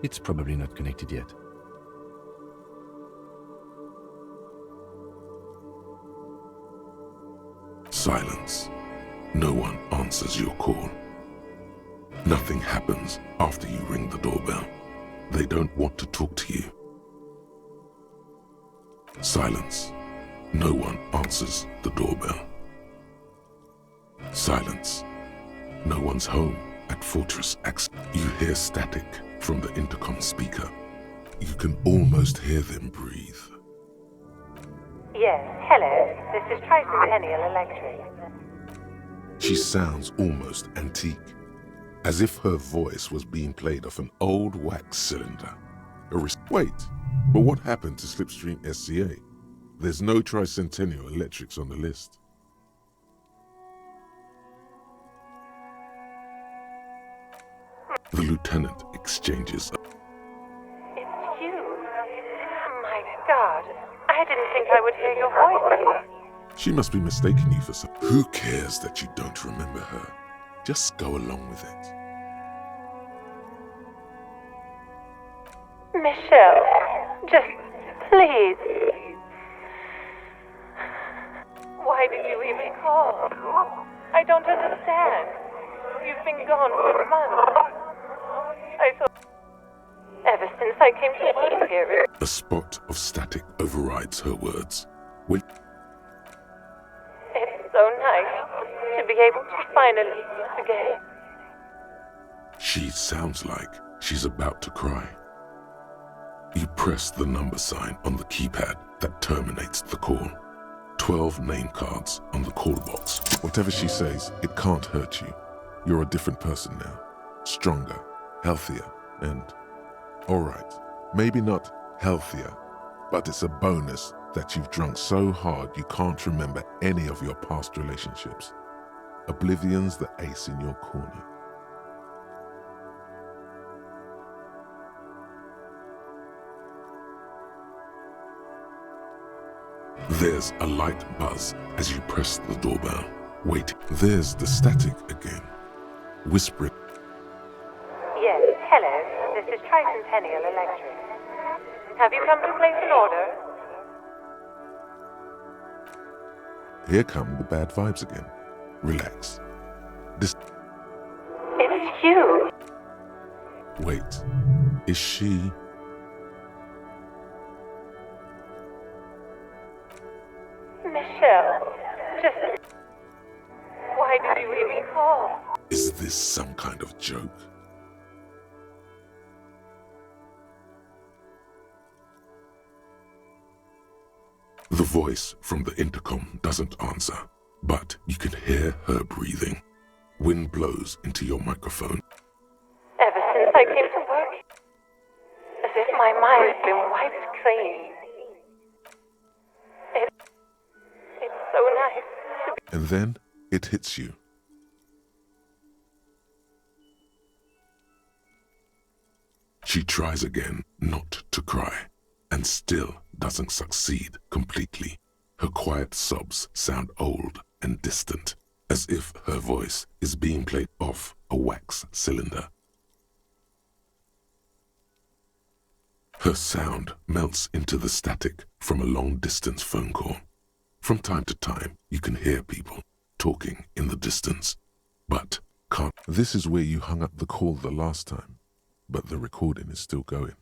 It's probably not connected yet. Silence. No one answers your call. Nothing happens after you ring the doorbell. They don't want to talk to you. Silence. No one answers the doorbell. Silence. No one's home at Fortress X. You hear static from the intercom speaker. You can almost hear them breathe. Yes, hello. This is Tricentennial Electric. She sounds almost antique, as if her voice was being played off an old wax cylinder. Wait, but what happened to Slipstream SCA? There's no Tricentennial Electrics on the list. The lieutenant exchanges. It's you. My God, I didn't think I would hear your voice here. She must be mistaking you for some. Who cares that you don't remember her? Just go along with it. Michelle, just please. Why did you even call? I don't understand. You've been gone for months. I thought... Ever since I came to work here... A spot of static overrides her words. Will... It's so nice to be able to finally meet again. She sounds like she's about to cry. You press the number sign on the keypad that terminates the call. 12 name cards on the call box. Whatever she says, it can't hurt you. You're a different person now. Stronger, healthier, and... Alright, maybe not healthier, but it's a bonus that you've drunk so hard you can't remember any of your past relationships. Oblivion's the ace in your corner. There's a light buzz as you press the doorbell. Wait, there's the static again. Whispering. Yes, hello. This is Tricentennial Electric. Have you come to place an order? Here come the bad vibes again. Relax. It's you. Wait, is she... Michelle, just... Why did you even call? Is this some kind of joke? The voice from the intercom doesn't answer, but you can hear her breathing. Wind blows into your microphone. Ever since I came to work, as if my mind's been wiped clean. It's so nice to be... And then it hits you. She tries again not to cry, and still doesn't succeed completely. Her quiet sobs sound old and distant, as if her voice is being played off a wax cylinder. Her sound melts into the static from a long-distance phone call. From time to time, you can hear people talking in the distance, but can't. This is where you hung up the call the last time, but the recording is still going.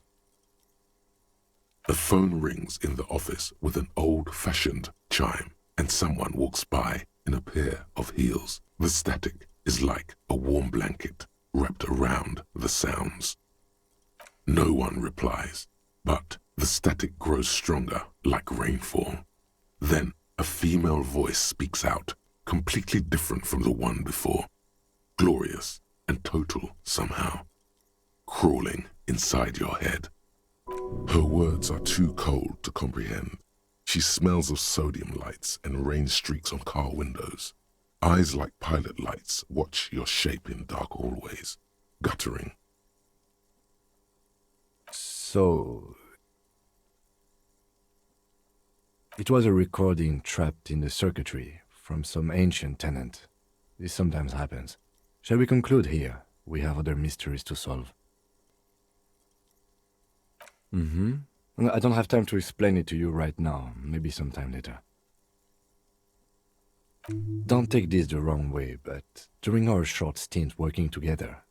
A phone rings in the office with an old-fashioned chime, and someone walks by in a pair of heels. The static is like a warm blanket wrapped around the sounds. No one replies, but the static grows stronger like rainfall. Then a female voice speaks out, completely different from the one before, glorious and total somehow, crawling inside your head. Her words are too cold to comprehend. She smells of sodium lights and rain streaks on car windows. Eyes like pilot lights watch your shape in dark hallways, guttering. So, it was a recording trapped in the circuitry from some ancient tenant. This sometimes happens. Shall we conclude here? We have other mysteries to solve. I don't have time to explain it to you right now. Maybe sometime later. Don't take this the wrong way, but during our short stint working together...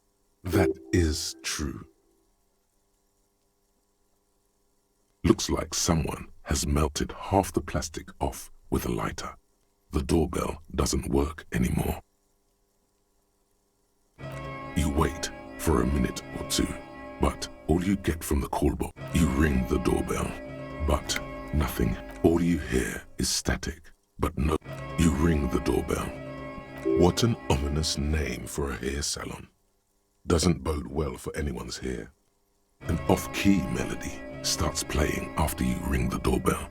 That is true. Looks like someone has melted half the plastic off with a lighter. The doorbell doesn't work anymore. You wait for a minute or two, but all you get from the call box, you ring the doorbell, but nothing. All you hear is static, but no. You ring the doorbell. What an ominous name for a hair salon. Doesn't bode well for anyone's hair. An off-key melody starts playing after you ring the doorbell.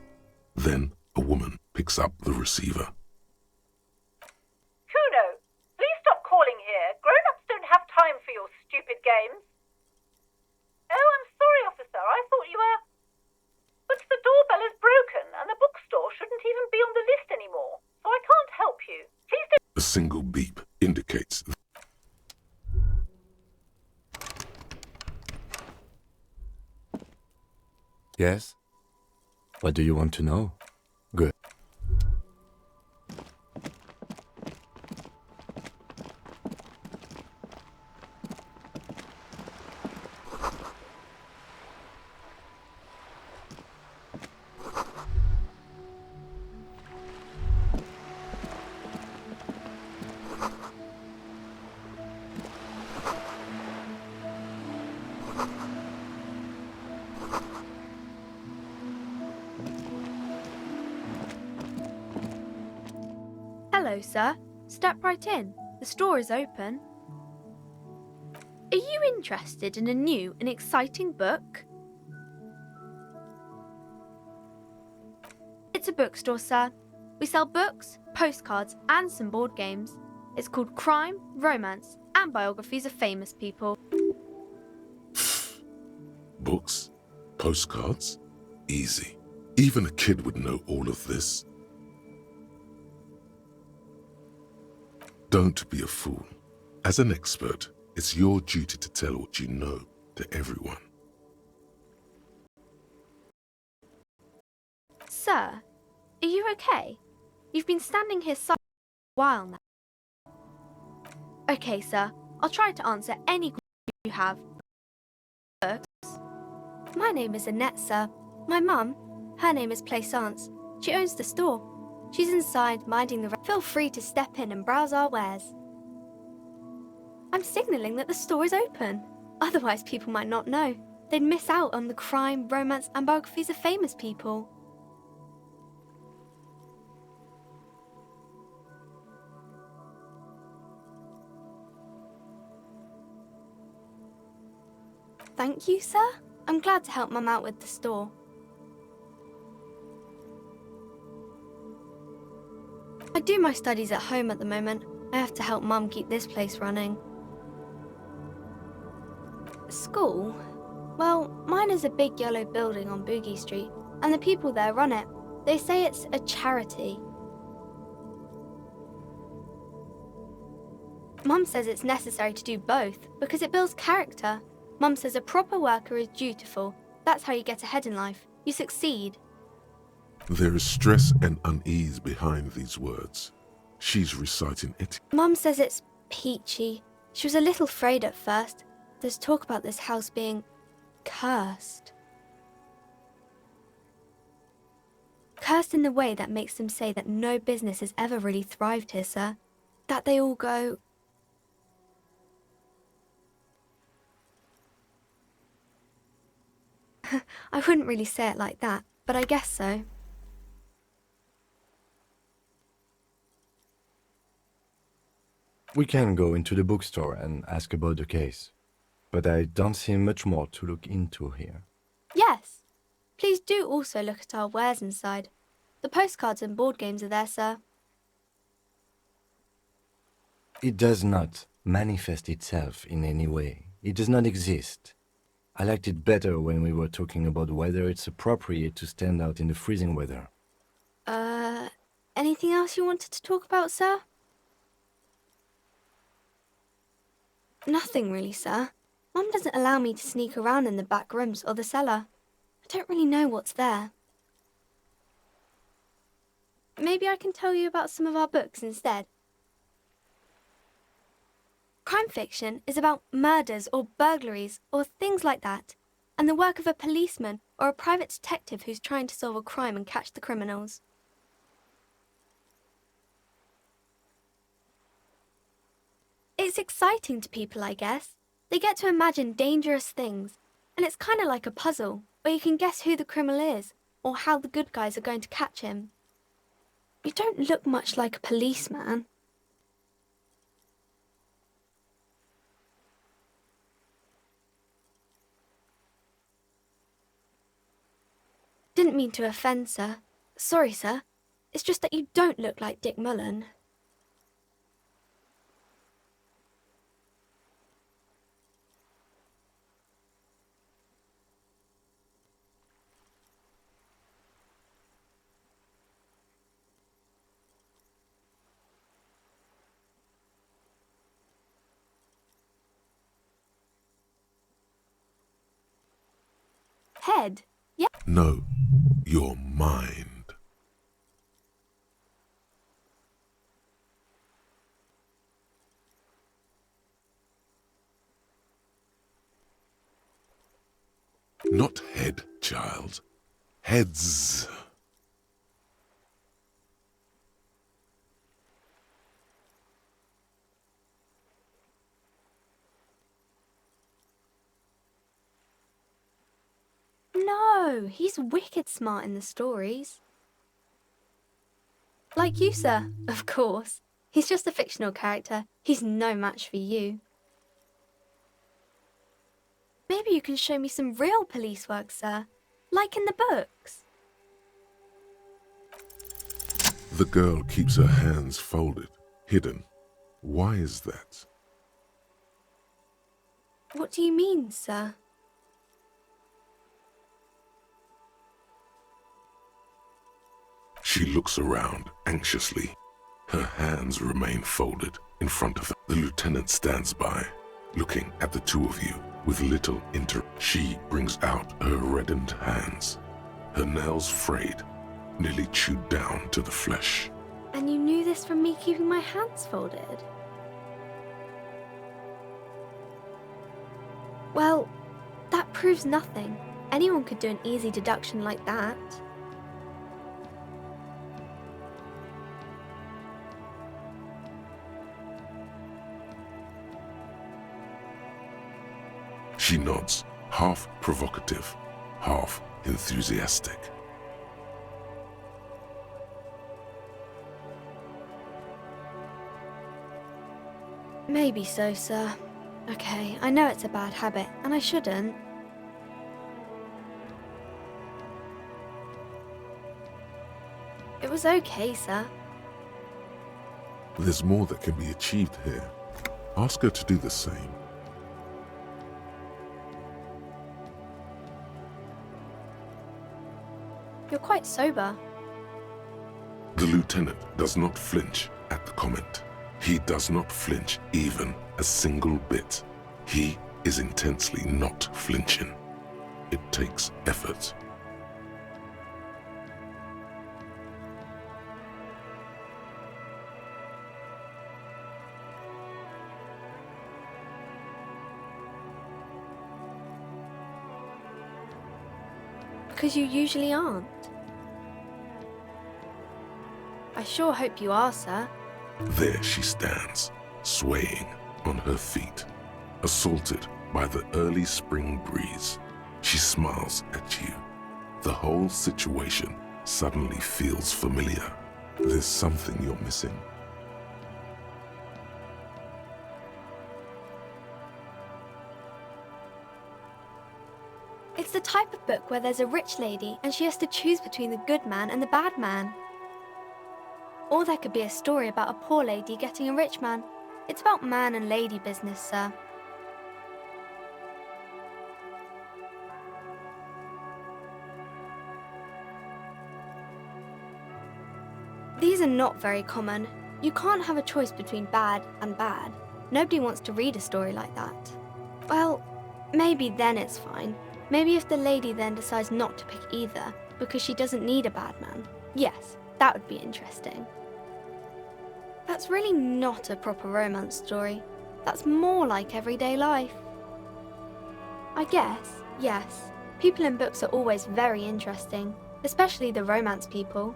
Then a woman picks up the receiver. Kuno, please stop calling here. Grown-ups don't have time for your stupid games. Oh, I'm sorry, officer. I thought you were... But the doorbell is broken, and the bookstore shouldn't even be on the list anymore, so I can't help you. Please don't... A single beep indicates... Yes? What do you want to know? Good. Hello, sir. Step right in. The store is open. Are you interested in a new and exciting book? It's a bookstore, sir. We sell books, postcards, and some board games. It's called Crime, Romance, and Biographies of Famous People. Books? Postcards? Easy. Even a kid would know all of this. Don't be a fool. As an expert, it's your duty to tell what you know to everyone. Sir, are you okay? You've been standing here silent for a while now. Okay, sir. I'll try to answer any question you have. Books. My name is Annette, sir. My mum, her name is Plaisance. She owns the store. She's inside, minding the... Feel free to step in and browse our wares. I'm signalling that the store is open. Otherwise, people might not know. They'd miss out on the crime, romance, and biographies of famous people. Thank you, sir. I'm glad to help Mum out with the store. I do my studies at home at the moment. I have to help Mum keep this place running. School? Well, mine is a big yellow building on Boogie Street, and the people there run it. They say it's a charity. Mum says it's necessary to do both because it builds character. Mum says a proper worker is dutiful, That's how you get ahead in life. You succeed. There is stress and unease behind these words. She's reciting it. Mum says it's peachy. She was a little afraid at first. There's talk about this house being cursed. Cursed in the way that makes them say that no business has ever really thrived here, sir. That they all go... I wouldn't really say it like that, but I guess so. We can go into the bookstore and ask about the case, but I don't see much more to look into here. Yes. Please do also look at our wares inside. The postcards and board games are there, sir. It does not manifest itself in any way. It does not exist. I liked it better when we were talking about whether it's appropriate to stand out in the freezing weather. Anything else you wanted to talk about, sir? Nothing really, sir. Mum doesn't allow me to sneak around in the back rooms or the cellar. I don't really know what's there. Maybe I can tell you about some of our books instead. Crime fiction is about murders or burglaries or things like that, and the work of a policeman or a private detective who's trying to solve a crime and catch the criminals. It's exciting to people, I guess. They get to imagine dangerous things, and it's kind of like a puzzle, where you can guess who the criminal is, or how the good guys are going to catch him. You don't look much like a policeman. Didn't mean to offend, sir. Sorry, sir. It's just that you don't look like Dick Mullen. Head? Yeah. No, your mind. Not head, child. Heads. No, he's wicked smart in the stories. Like you, sir, of course. He's just a fictional character. He's no match for you. Maybe you can show me some real police work, sir. Like in the books. The girl keeps her hands folded, hidden. Why is that? What do you mean, sir? She looks around anxiously. Her hands remain folded in front of her. The lieutenant stands by, looking at the two of you with little interest. She brings out her reddened hands, her nails frayed, nearly chewed down to the flesh. And you knew this from me keeping my hands folded? Well, that proves nothing. Anyone could do an easy deduction like that. She nods, half provocative, half enthusiastic. Maybe so, sir. Okay, I know it's a bad habit, and I shouldn't. It was okay, sir. There's more that can be achieved here. Ask her to do the same. You're quite sober. The lieutenant does not flinch at the comment. He does not flinch even a single bit. He is intensely not flinching. it takes effort. Because you usually aren't. I sure hope you are, sir. There she stands, swaying on her feet, assaulted by the early spring breeze. She smiles at you. The whole situation suddenly feels familiar. There's something you're missing. It's the type of book where there's a rich lady and she has to choose between the good man and the bad man. Or there could be a story about a poor lady getting a rich man. It's about man and lady business, sir. These are not very common. You can't have a choice between bad and bad. Nobody wants to read a story like that. Well, maybe then it's fine. Maybe if the lady then decides not to pick either because she doesn't need a bad man. Yes, that would be interesting. That's really not a proper romance story. That's more like everyday life. I guess, yes, people in books are always very interesting, especially the romance people.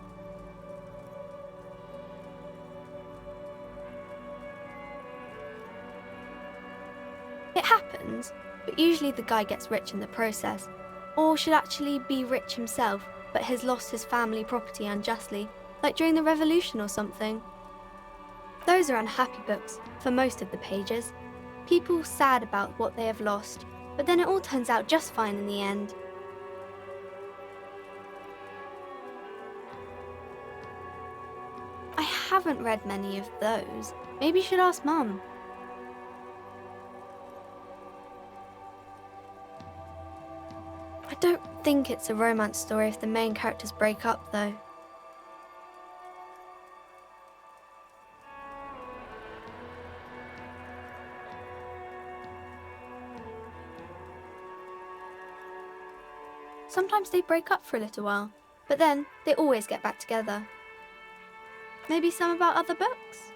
It happens, but usually the guy gets rich in the process, or should actually be rich himself, but has lost his family property unjustly, like during the revolution or something. Those are unhappy books, for most of the pages. People sad about what they have lost, but then it all turns out just fine in the end. I haven't read many of those. Maybe you should ask Mum. I don't think it's a romance story if the main characters break up, though. Sometimes they break up for a little while, but then they always get back together. Maybe some about other books?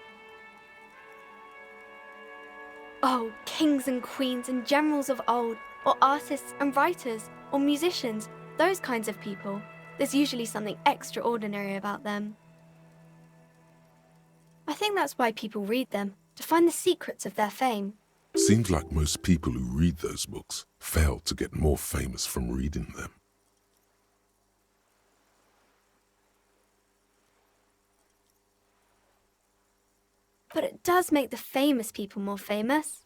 Oh, kings and queens and generals of old, or artists and writers, or musicians, those kinds of people. There's usually something extraordinary about them. I think that's why people read them, to find the secrets of their fame. Seems like most people who read those books fail to get more famous from reading them. But it does make the famous people more famous.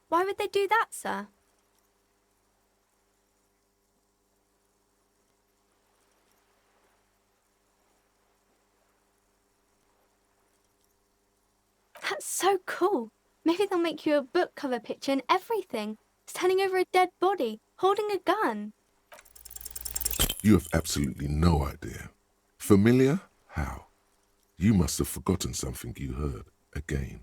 Why would they do that, sir? That's so cool. Maybe they'll make you a book cover picture and everything, standing over a dead body, holding a gun. You have absolutely no idea. Familiar? How? You must have forgotten something you heard again.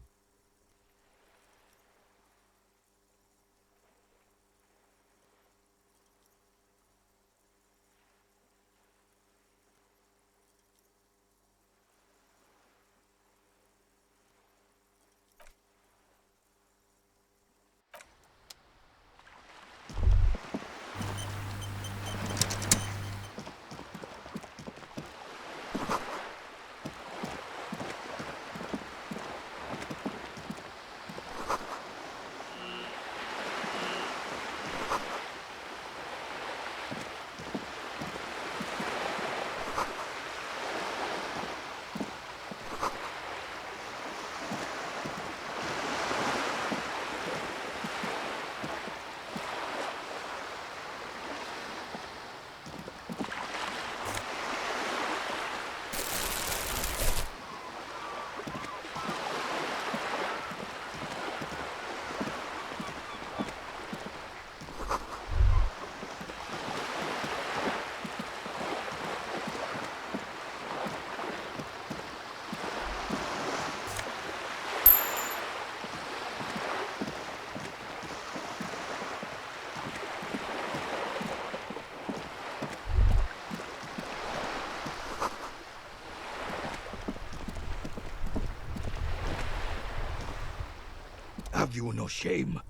Have you no shame?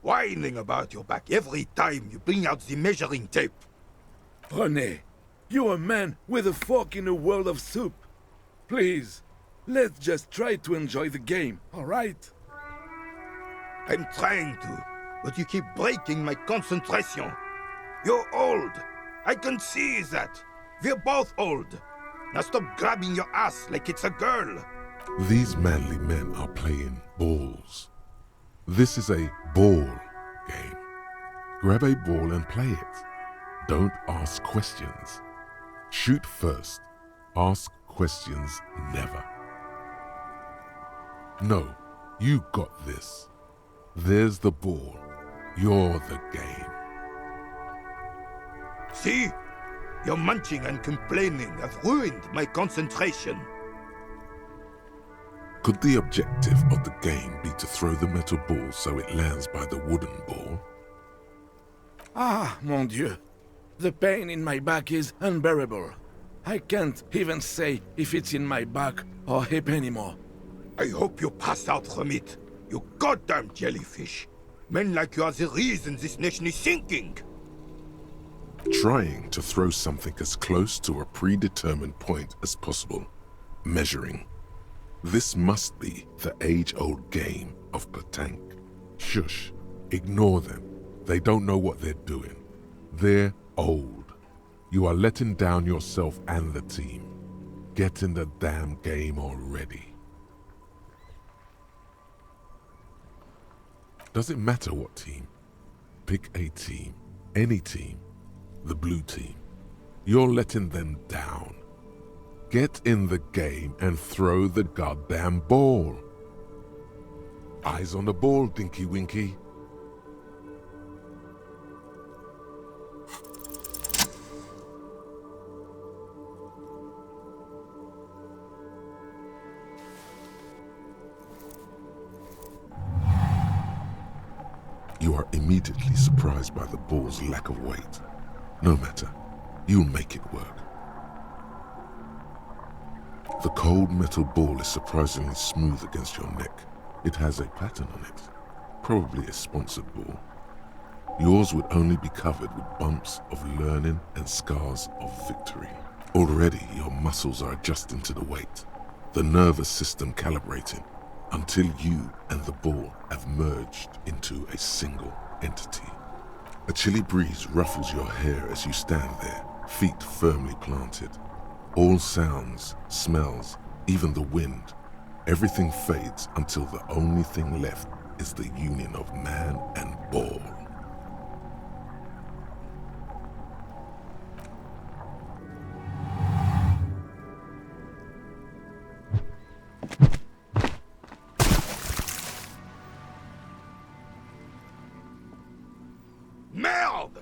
Whining about your back every time you bring out the measuring tape. René, you're a man with a fork in a world of soup. Please, let's just try to enjoy the game, alright? I'm trying to, but you keep breaking my concentration. You're old. I can see that. We're both old. Now stop grabbing your ass like it's a girl. These manly men are playing balls. This is a ball game. Grab a ball and play it. Don't ask questions. Shoot first. Ask questions never. No, you got this. There's the ball. You're the game. See? Your munching and complaining have ruined my concentration. Could the objective of the game be to throw the metal ball so it lands by the wooden ball? Ah, mon Dieu. The pain in my back is unbearable. I can't even say if it's in my back or hip anymore. I hope you pass out from it. You goddamn jellyfish. Men like you are the reason this nation is sinking. Trying to throw something as close to a predetermined point as possible. Measuring. This must be the age-old game of petanque. Shush. Ignore them. They don't know what they're doing. They're old. You are letting down yourself and the team. Get in the damn game already. Doesn't matter what team. Pick a team. Any team. The blue team. You're letting them down. Get in the game and throw the goddamn ball. Eyes on the ball, Dinky Winky. You are immediately surprised by the ball's lack of weight. No matter, you'll make it work. The cold metal ball is surprisingly smooth against your neck. It has a pattern on it, probably a sponsored ball. Yours would only be covered with bumps of learning and scars of victory. Already your muscles are adjusting to the weight, the nervous system calibrating, until you and the ball have merged into a single entity. A chilly breeze ruffles your hair as you stand there, feet firmly planted. All sounds, smells, even the wind, everything fades until the only thing left is the union of man and ball. Merde!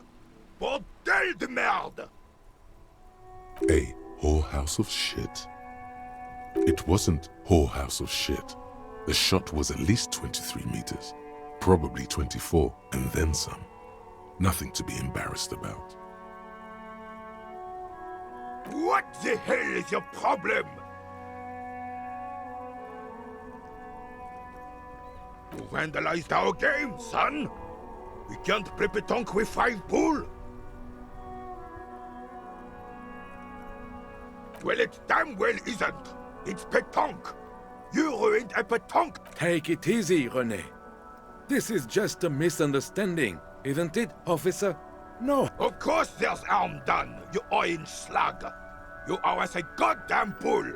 Bordel de merde! A whorehouse of shit? It wasn't whorehouse of shit. The shot was at least 23 meters, probably 24, and then some. Nothing to be embarrassed about. What the hell is your problem? You vandalized our game, son! We can't play petanque with 5 pool! Well, it damn well isn't. It's petanque. You ruined a petanque. Take it easy, René. This is just a misunderstanding, isn't it, officer? No. Of course there's harm done, you orange slug. You owe us a goddamn bull.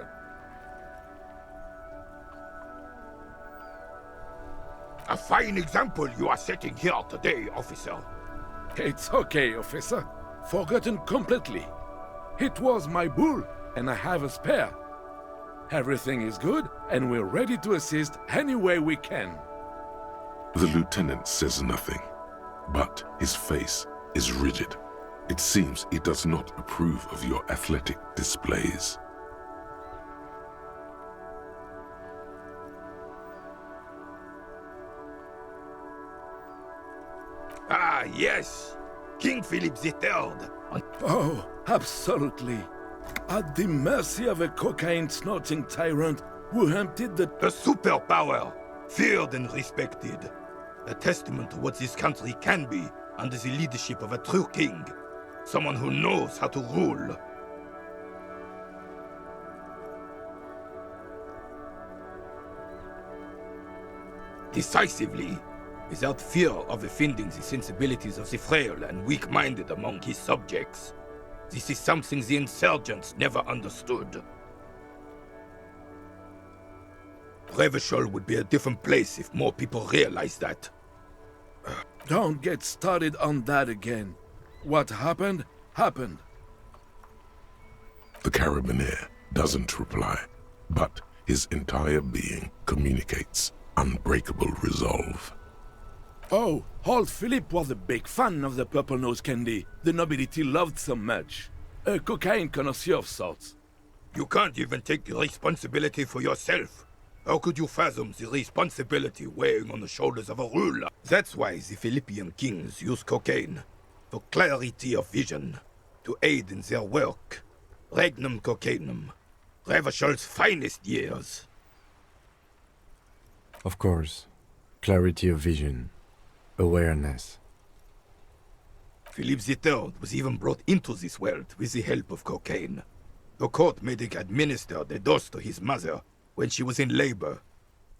A fine example you are setting here today, officer. It's okay, officer. Forgotten completely. It was my bull, and I have a spare. Everything is good, and we're ready to assist any way we can. The lieutenant says nothing, but his face is rigid. It seems he does not approve of your athletic displays. Ah, yes. King Philip III. Oh, absolutely. At the mercy of a cocaine-snorting tyrant who emptied the superpower. feared and respected. A testament to what this country can be under the leadership of a true king. Someone who knows how to rule. Decisively, without fear of offending the sensibilities of the frail and weak-minded among his subjects. This is something the insurgents never understood. Revachol would be a different place if more people realized that. Don't get started on that again. What happened, happened. The carabinier doesn't reply, but his entire being communicates unbreakable resolve. Oh, old Philip was a big fan of the purple nose candy the nobility loved so much. A cocaine connoisseur of sorts. You can't even take responsibility for yourself. How could you fathom the responsibility weighing on the shoulders of a ruler? That's why the Philippian kings use cocaine, for clarity of vision, to aid in their work. Regnum cocainum, Revachol's finest years. Of course. Clarity of vision. Awareness. Philip III was even brought into this world with the help of cocaine. The court made him administer the dose to his mother when she was in labor,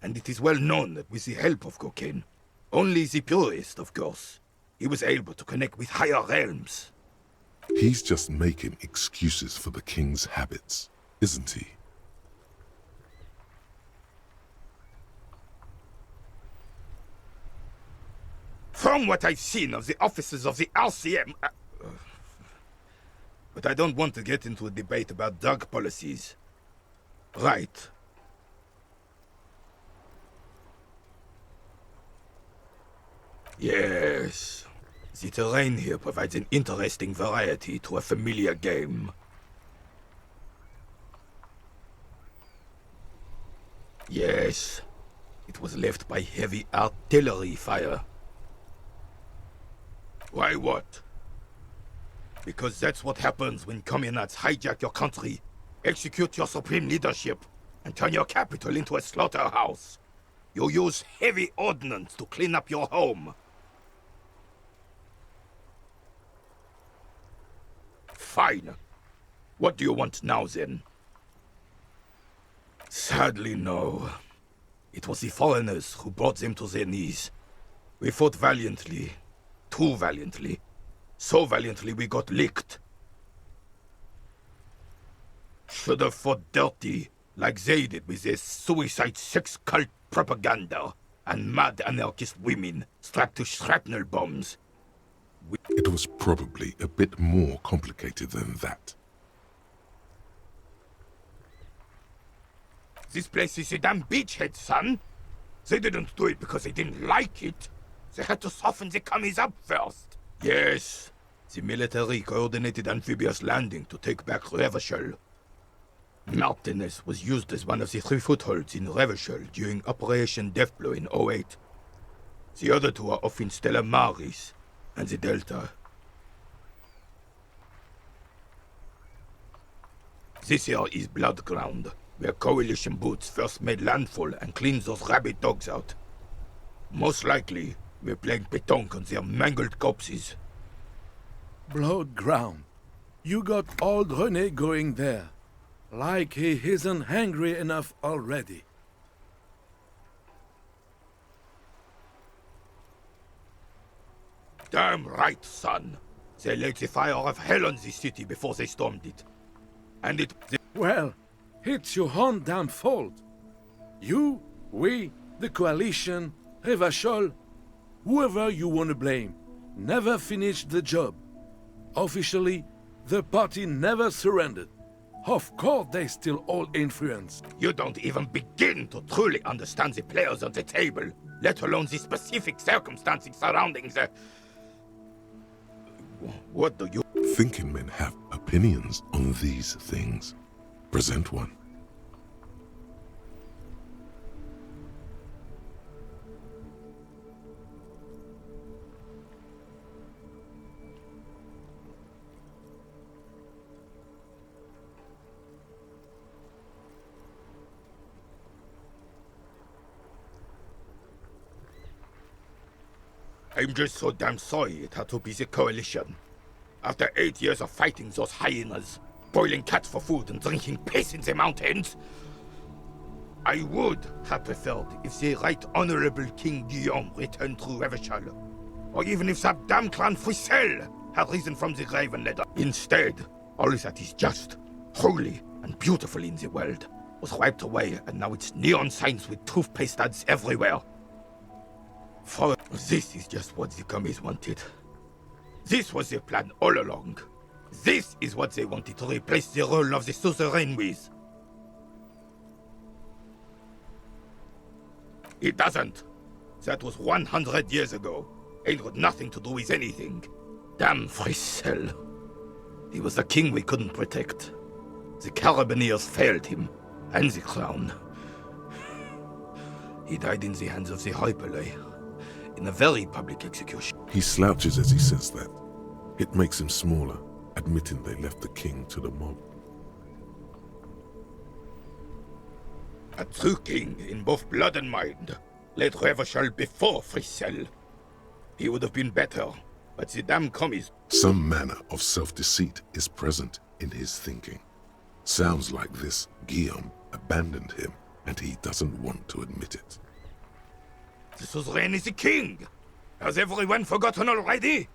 and it is well known that with the help of cocaine, only the purest, of course, he was able to connect with higher realms. He's just making excuses for the king's habits, isn't he? From what I've seen of the officers of the RCM... but I don't want to get into a debate about drug policies. Right. Yes. The terrain here provides an interesting variety to a familiar game. Yes. It was left by heavy artillery fire. Why what? Because that's what happens when communards hijack your country, execute your supreme leadership, and turn your capital into a slaughterhouse. You use heavy ordnance to clean up your home. Fine. What do you want now, then? Sadly, no. It was the foreigners who brought them to their knees. We fought valiantly. Too valiantly. So valiantly we got licked. Should have fought dirty, like they did with their suicide sex cult propaganda and mad anarchist women strapped to shrapnel bombs. It was probably a bit more complicated than that. This place is a damn beachhead, son. They didn't do it because they didn't like it. They had to soften the commies up first. Yes, the military coordinated amphibious landing to take back Revachol. Martinez was used as one of the 3 footholds in Revachol during Operation Deathblow in 08. The other 2 are off in Stella Maris and the Delta. This here is Blood Ground, where coalition boots first made landfall and cleaned those rabid dogs out. Most likely, we're playing pétanque on their mangled corpses. Blood ground. You got old René going there. Like he isn't hungry enough already. Damn right, son. They laid the fire of hell on the city before they stormed it. And it... Well, it's your own damn fault. You, we, the coalition, Revachol, whoever you want to blame, never finished the job. Officially, the party never surrendered. Of course they still hold influence. You don't even begin to truly understand the players on the table, let alone the specific circumstances surrounding the... What do you... Thinking men have opinions on these things. Present one. I'm just so damn sorry it had to be the coalition. After 8 years of fighting those hyenas, boiling cats for food and drinking piss in the mountains, I would have preferred if the Right Honorable King Guillaume returned through Revachol, or even if that damn clan Frisel had risen from the grave and led us. Instead, all that is just, holy, and beautiful in the world was wiped away, and now it's neon signs with toothpaste ads everywhere. For this is just what the commies wanted. This was their plan all along. This is what they wanted to replace the role of the suzerain with. It doesn't. That was 100 years ago. It had nothing to do with anything. Damn Frisel. He was the king we couldn't protect. The Carabineers failed him, and the crown. He died in the hands of the Hyperlay, in a very public execution. He slouches as he says that. It makes him smaller, admitting they left the king to the mob. A true king in both blood and mind led Revachol before Frisel. He would have been better, but the damn commies... Some manner of self-deceit is present in his thinking. Sounds like this Guillaume abandoned him, and he doesn't want to admit it. The suzerain is the king! Has everyone forgotten already?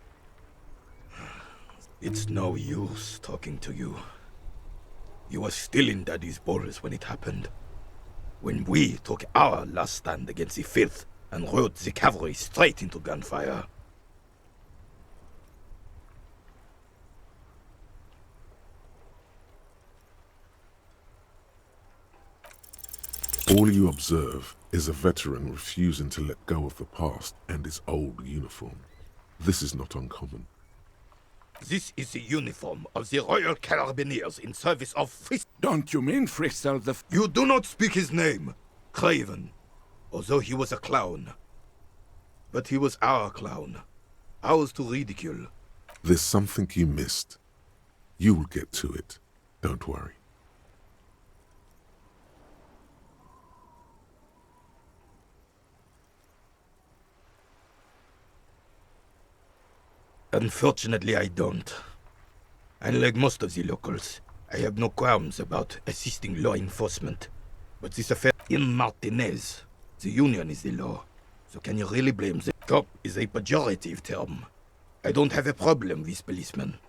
It's no use talking to you. You were still in Daddy's balls when it happened. When we took our last stand against the filth and rode the cavalry straight into gunfire. All you observe is a veteran refusing to let go of the past and his old uniform. This is not uncommon. This is the uniform of the Royal Carabineers in service of Frisel. Don't you mean Frisel the... You do not speak his name, Craven, although he was a clown. But he was our clown, ours to ridicule. There's something you missed. You will get to it. Don't worry. Unfortunately, I don't. Unlike most of the locals, I have no qualms about assisting law enforcement. But this affair in Martinez, the union is the law. So can you really blame them? Cop is a pejorative term. I don't have a problem with policemen.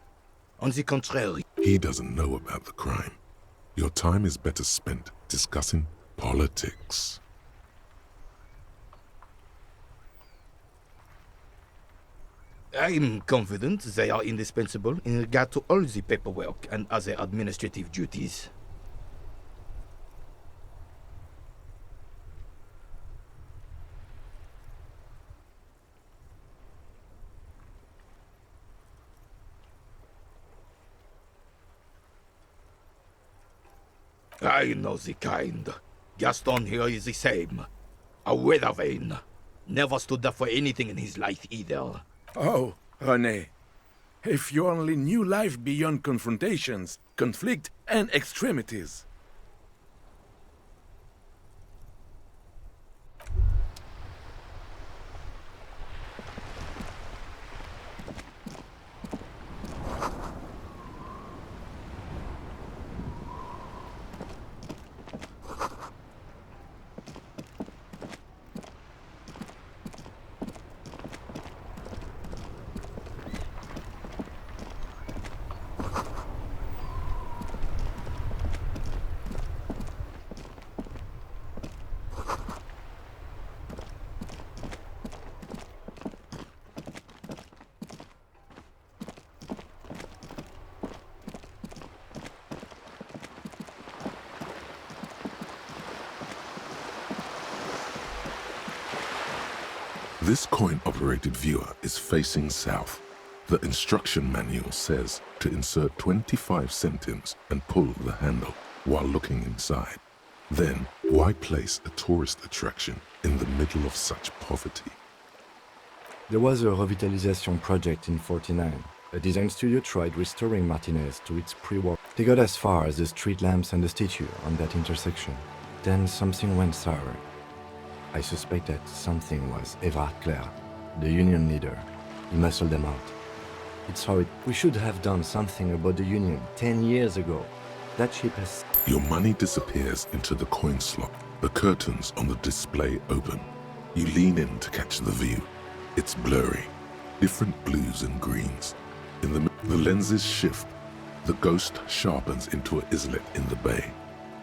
On the contrary. He doesn't know about the crime. Your time is better spent discussing politics. I'm confident they are indispensable in regard to all the paperwork and other administrative duties. I know the kind. Gaston here is the same. A weather vane. Never stood up for anything in his life either. Oh, René. If you only knew life beyond confrontations, conflict, and extremities. This coin-operated viewer is facing south. The instruction manual says to insert 25 centimes and pull the handle while looking inside. Then, why place a tourist attraction in the middle of such poverty? There was a revitalization project in '49. A design studio tried restoring Martinez to its pre-war. They got as far as the street lamps and the statue on that intersection. Then something went sour. I suspect that something was Evrard Clare. the Union leader. He muscled them out. It's how we should have done something about the Union 10 years ago. That ship has... Your money disappears into the coin slot. The curtains on the display open. You lean in to catch the view. It's blurry. Different blues and greens. The lenses shift. The ghost sharpens into an islet in the bay.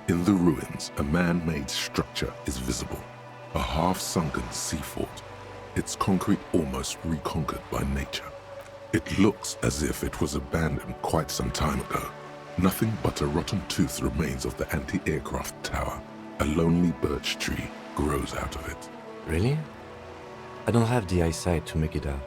In the ruins, a man-made structure is visible. A half-sunken sea fort. Its concrete almost reconquered by nature. It looks as if it was abandoned quite some time ago. Nothing but a rotten tooth remains of the anti-aircraft tower. A lonely birch tree grows out of it. Really? I don't have the eyesight to make it out.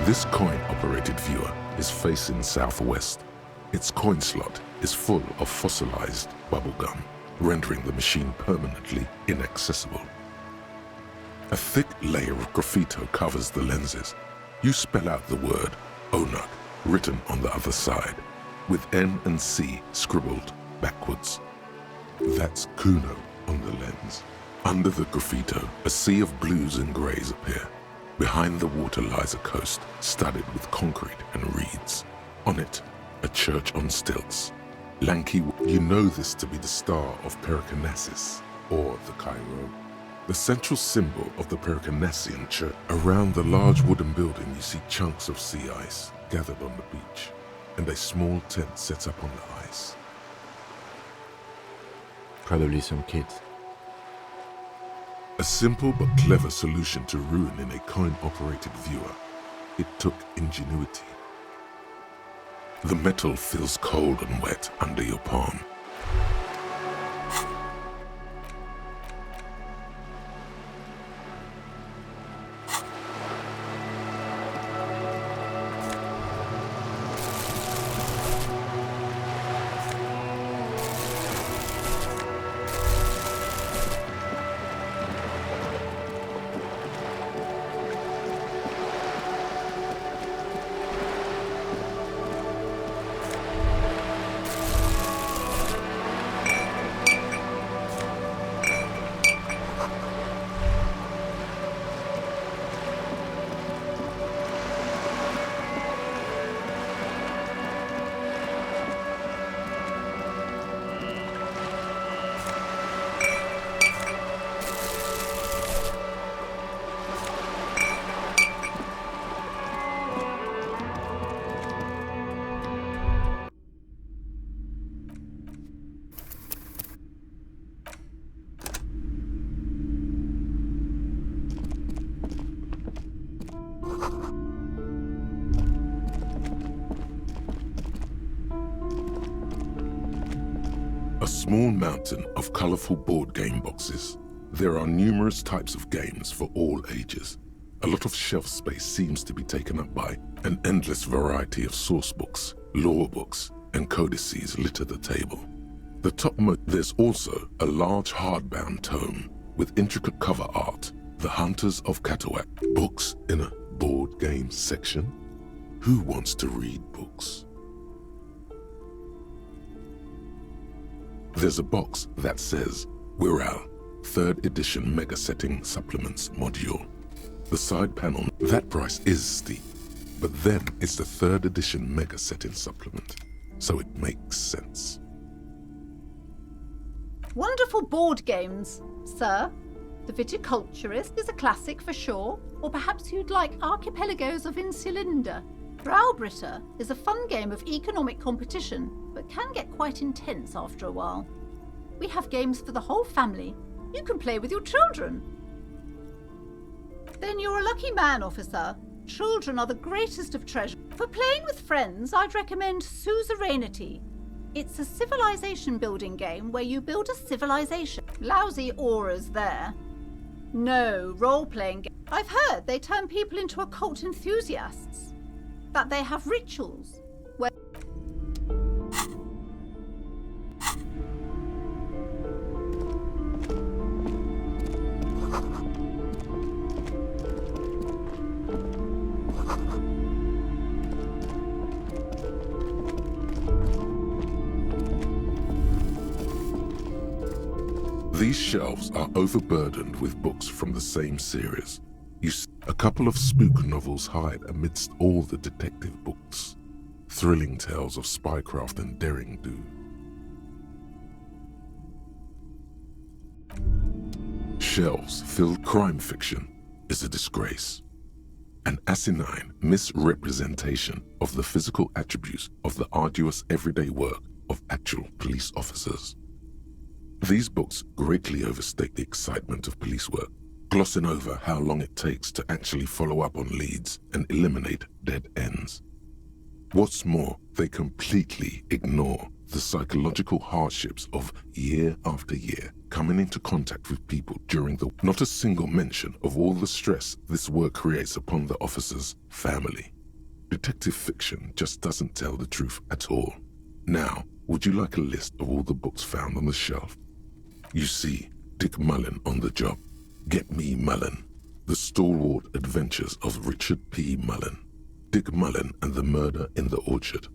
This coin-operated viewer is facing southwest. Its coin slot is full of fossilized bubblegum, rendering the machine permanently inaccessible. A thick layer of graffito covers the lenses. You spell out the word Onuk written on the other side, with N and C scribbled backwards. That's Kuno on the lens. Under the graffito, a sea of blues and greys appear. Behind the water lies a coast studded with concrete and reeds. On it, a church on stilts. Lanky, you know this to be the Star of Pericarnassus, or the Cairo. The central symbol of the Pericarnassian church. Around the large wooden building you see chunks of sea ice gathered on the beach, and a small tent set up on the ice. Probably some kids. A simple but clever solution to ruin in a coin-operated viewer. It took ingenuity. The metal feels cold and wet under your palm. A small mountain of colorful board game boxes. There are numerous types of games for all ages. A lot of shelf space seems to be taken up by an endless variety of source books, lore books, and codices litter the table. The topmost, there's also a large hardbound tome with intricate cover art, The Hunters of Katawak. Books in a board game section? Who wants to read books? There's a box that says Wirral, 3rd edition Mega Setting Supplements Module. The side panel, that price is steep, but then it's the 3rd edition Mega Setting Supplement, so it makes sense. Wonderful board games, sir. The Viticulturist is a classic for sure, or perhaps you'd like Archipelagos of Insulinda. Browbritter is a fun game of economic competition, but can get quite intense after a while. We have games for the whole family. You can play with your children. Then you're a lucky man, officer. Children are the greatest of treasures. For playing with friends, I'd recommend Suzerainty. It's a civilization building game where you build a civilization. Lousy auras there. No, role-playing game. I've heard they turn people into occult enthusiasts. That they have rituals where... These shelves are overburdened with books from the same series. You see a couple of spook novels hide amidst all the detective books. Thrilling tales of spycraft and daring-do. Shelves filled crime fiction is a disgrace. An asinine misrepresentation of the physical attributes of the arduous everyday work of actual police officers. These books greatly overstate the excitement of police work, glossing over how long it takes to actually follow up on leads and eliminate dead ends. What's more, they completely ignore the psychological hardships of year after year coming into contact with people during the... Not a single mention of all the stress this work creates upon the officer's family. Detective fiction just doesn't tell the truth at all. Now, would you like a list of all the books found on the shelf? You see Dick Mullen on the job. Get Me Mullen. The Stalwart Adventures of Richard P. Mullen. Dick Mullen and the Murder in the Orchard.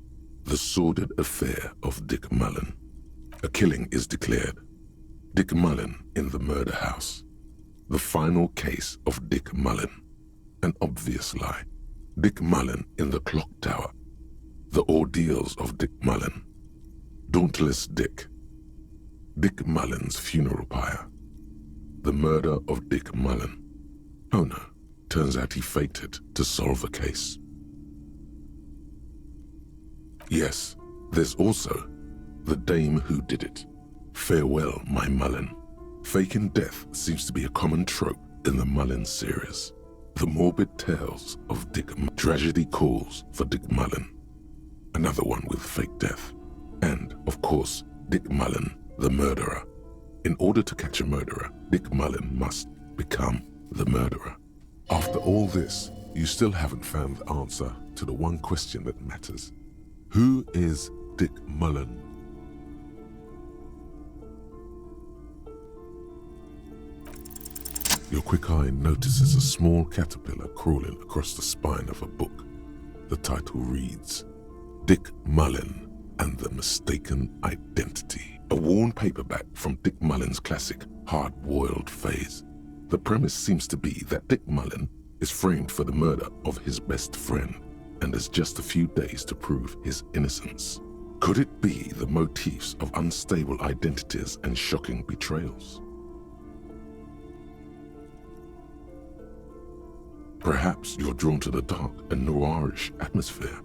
The Sordid Affair of Dick Mullen. A killing is declared. Dick Mullen in the Murder House. The Final Case of Dick Mullen. An Obvious Lie. Dick Mullen in the Clock Tower. The Ordeals of Dick Mullen. Dauntless Dick. Dick Mullen's Funeral Pyre. The Murder of Dick Mullen. Oh no, turns out he fated to solve a case. Yes, there's also The Dame Who Did It. Farewell, My Mullen. Faking death seems to be a common trope in the Mullen series. The morbid tales of Tragedy Calls for Dick Mullen. Another one with fake death. And, of course, Dick Mullen, the murderer. In order to catch a murderer, Dick Mullen must become the murderer. After all this, you still haven't found the answer to the one question that matters. Who is Dick Mullen? Your quick eye notices a small caterpillar crawling across the spine of a book. The title reads, Dick Mullen and the Mistaken Identity. A worn paperback from Dick Mullen's classic hard-boiled phase. The premise seems to be that Dick Mullen is framed for the murder of his best friend and has just a few days to prove his innocence. Could it be the motifs of unstable identities and shocking betrayals? Perhaps you're drawn to the dark and noirish atmosphere.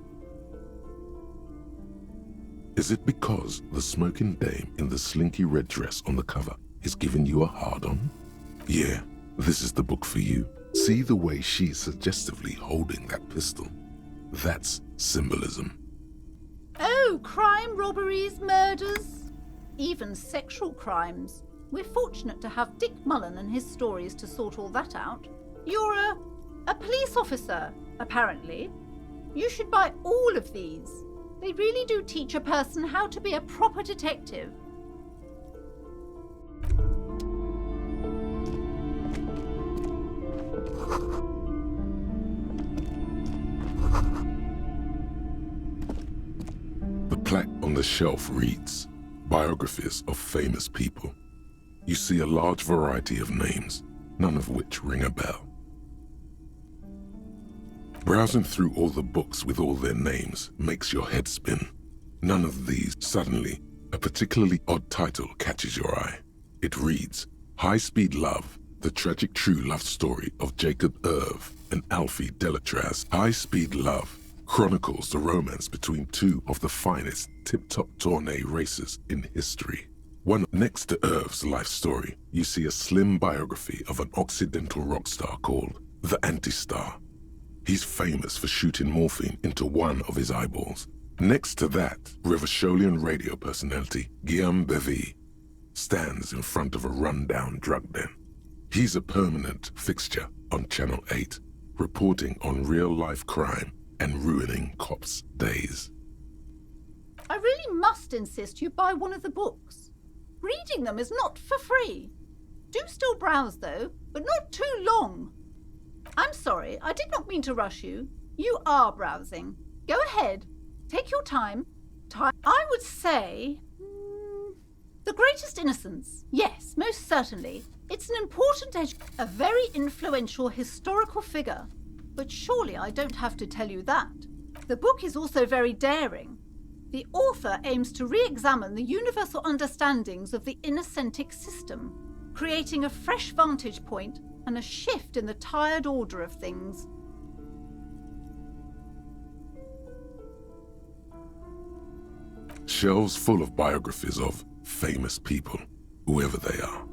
Is it because the smoking dame in the slinky red dress on the cover is giving you a hard-on? Yeah, this is the book for you. See the way she's suggestively holding that pistol? That's symbolism. Oh, crime, robberies, murders, even sexual crimes. We're fortunate to have Dick Mullen and his stories to sort all that out. You're a police officer, apparently. You should buy all of these. They really do teach a person how to be a proper detective. The plaque on the shelf reads, Biographies of Famous People. You see a large variety of names, none of which ring a bell. Browsing through all the books with all their names makes your head spin. None of these. Suddenly, a particularly odd title catches your eye. It reads, High-Speed Love, the tragic true love story of Jacob Irv and Alfie Delatraz. High-Speed Love chronicles the romance between two of the finest tip-top tourney racers in history. One next to Irv's life story, you see a slim biography of an Occidental rock star called the Anti-Star. He's famous for shooting morphine into one of his eyeballs. Next to that, Revacholian radio personality Guillaume Bevy stands in front of a run-down drug den. He's a permanent fixture on Channel 8, reporting on real-life crime and ruining cops' days. I really must insist you buy one of the books. Reading them is not for free. Do still browse, though, but not too long. I'm sorry, I did not mean to rush you. You are browsing. Go ahead. Take your time. I would say... The greatest innocence. Yes, most certainly. It's an important a very influential historical figure. But surely I don't have to tell you that. The book is also very daring. The author aims to re-examine the universal understandings of the innocentic system, creating a fresh vantage point and a shift in the tired order of things. Shelves full of biographies of famous people, whoever they are.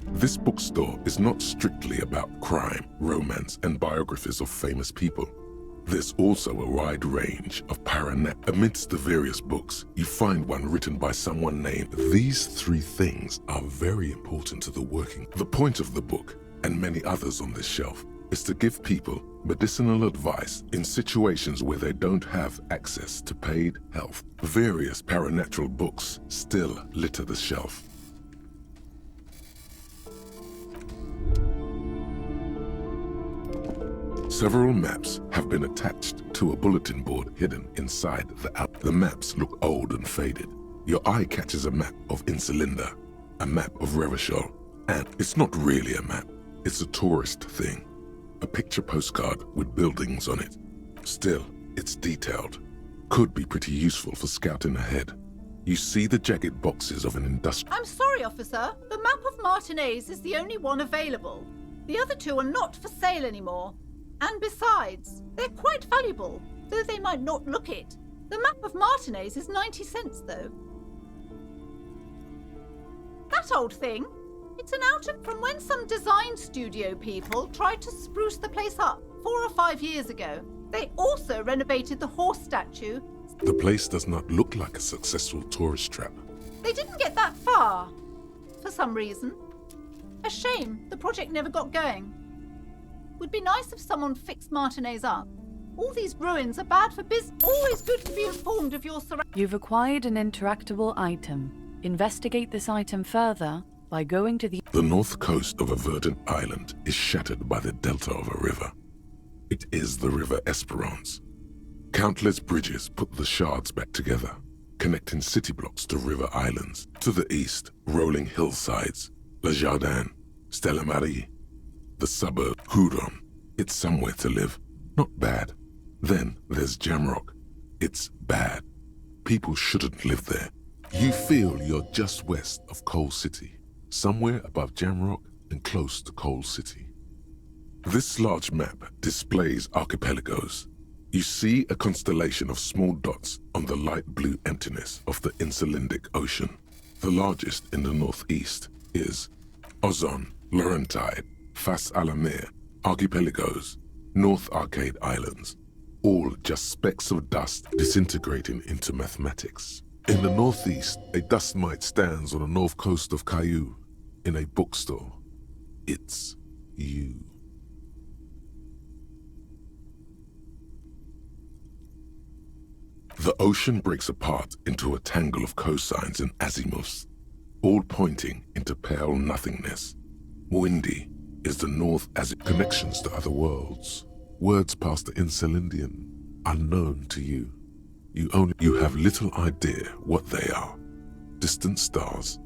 This bookstore is not strictly about crime, romance, and biographies of famous people. There's also a wide range of paranet. Amidst the various books, you find one written by someone named. These three things are very important to the working. The point of the book, and many others on this shelf, is to give people medicinal advice in situations where they don't have access to paid health. Various paranatural books still litter the shelf. Several maps have been attached to a bulletin board hidden inside the app. The maps look old and faded. Your eye catches a map of Insulinda, a map of Revachol, and it's not really a map. It's a tourist thing. A picture postcard with buildings on it. Still, it's detailed. Could be pretty useful for scouting ahead. You see the jagged boxes of an industrial... I'm sorry, officer. The map of Martinez is the only one available. The other two are not for sale anymore. And besides, they're quite valuable, though they might not look it. The map of Martinez is 90 cents, though. That old thing? It's an from when some design studio people tried to spruce the place up 4 or 5 years ago. They also renovated the horse statue. The place does not look like a successful tourist trap. They didn't get that far, for some reason. A shame the project never got going. Would be nice if someone fixed Martinez up. All these ruins are bad for business. Always good to be informed of your surroundings. You've acquired an interactable item. Investigate this item further by going to the north coast of a verdant island is shattered by the delta of a river. It is the River Esperance. Countless bridges put the shards back together, connecting city blocks to river islands. To the east, rolling hillsides, Le Jardin, Stella Marie. The suburb, Hudon. It's somewhere to live. Not bad. Then there's Jamrock. It's bad. People shouldn't live there. You feel you're just west of Coal City, somewhere above Jamrock and close to Coal City. This large map displays archipelagos. You see a constellation of small dots on the light blue emptiness of the Insulindic Ocean. The largest in the northeast is Ozon, Laurentide, Fas a la Mer, Archipelagos, North Arcade Islands, all just specks of dust disintegrating into mathematics. In the northeast, a dust mite stands on the north coast of Caillou in a bookstore. It's you. The ocean breaks apart into a tangle of cosines and azimuths, all pointing into pale nothingness. Windy is the north as it connections to other worlds. Words past the Insulindian, unknown to you. You have little idea what they are. Distant stars,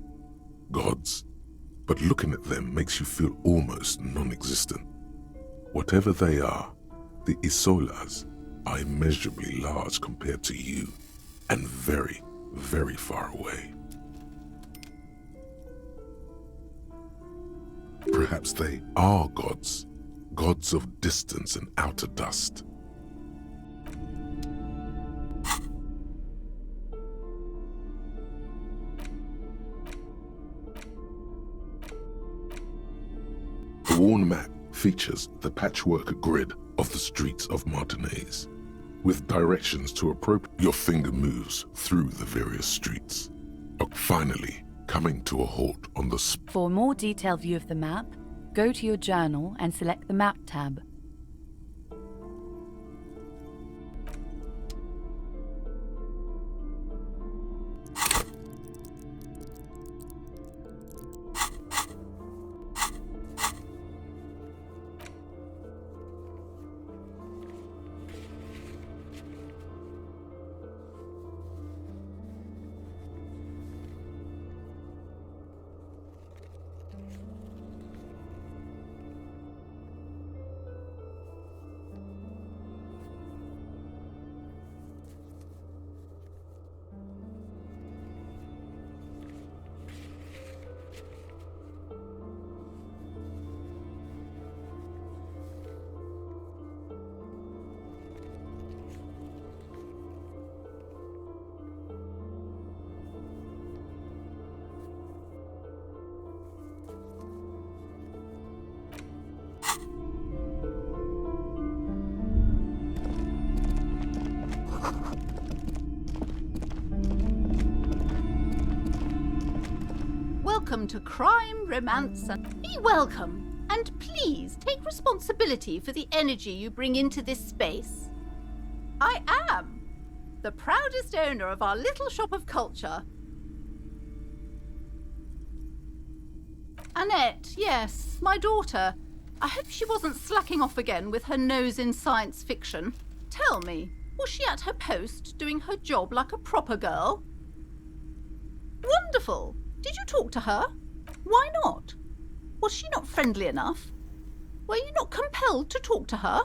gods, but looking at them makes you feel almost non-existent. Whatever they are, the Isolas are immeasurably large compared to you, and very, very far away. Perhaps they are gods, gods of distance and outer dust. The worn map features the patchwork grid of the streets of Martinez, with directions to appropriate. Your finger moves through the various streets, finally coming to a halt on the For a more detailed view of the map, go to your journal and select the Map tab. welcome to Crime, Romance, and be welcome. And please take responsibility for the energy you bring into this space. I am the proudest owner of our little shop of culture. Annette, yes, my daughter. I hope she wasn't slacking off again with her nose in science fiction. Tell me, was she at her post doing her job like a proper girl? Wonderful! Did you talk to her? Why not? Was she not friendly enough? Were you not compelled to talk to her?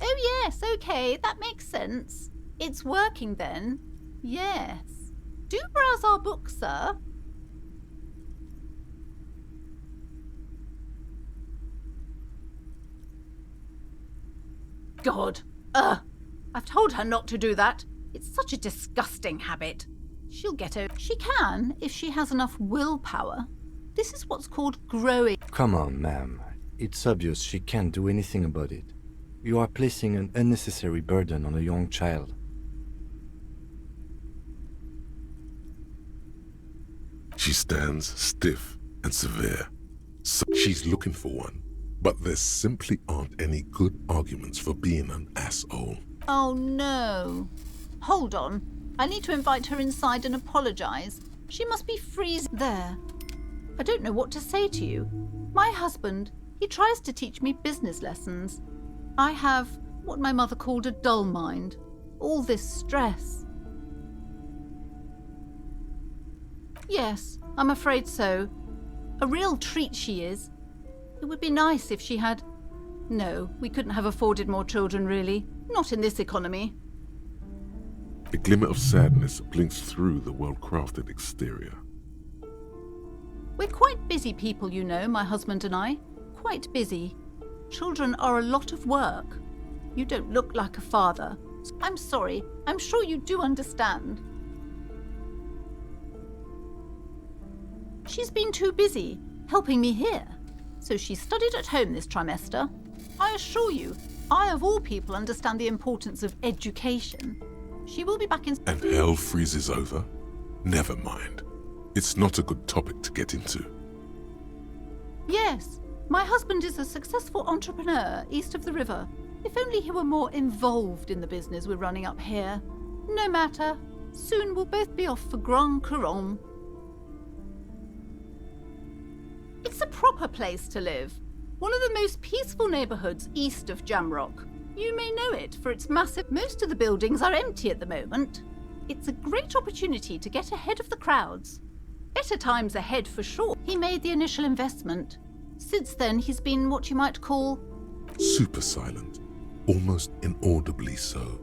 Oh yes, okay, that makes sense. It's working then. Yes. Do browse our books, sir. God. I've told her not to do that. It's such a disgusting habit. She'll get over. She can, if she has enough willpower. This is what's called growing. Come on, ma'am. It's obvious she can't do anything about it. You are placing an unnecessary burden on a young child. She stands stiff and severe. So she's looking for one, but there simply aren't any good arguments for being an asshole. Oh no. Hold on. I need to invite her inside and apologize. She must be freezing there. I don't know what to say to you. My husband, he tries to teach me business lessons. I have what my mother called a dull mind. All this stress. Yes, I'm afraid so. A real treat she is. It would be nice if she had... No, we couldn't have afforded more children, really. Not in this economy. A glimmer of sadness blinks through the well-crafted exterior. We're quite busy people, you know, my husband and I. Quite busy. Children are a lot of work. You don't look like a father. I'm sorry. I'm sure you do understand. She's been too busy helping me here. So she studied at home this trimester. I assure you, I of all people understand the importance of education. She will be back in... And hell freezes over? Never mind. It's not a good topic to get into. Yes, my husband is a successful entrepreneur east of the river. If only he were more involved in the business we're running up here. No matter. Soon we'll both be off for Grand Couronne. It's a proper place to live. One of the most peaceful neighbourhoods east of Jamrock. You may know it for its massive... Most of the buildings are empty at the moment. It's a great opportunity to get ahead of the crowds. Better times ahead for sure. He made the initial investment. Since then, he's been what you might call... Super silent, almost inaudibly so.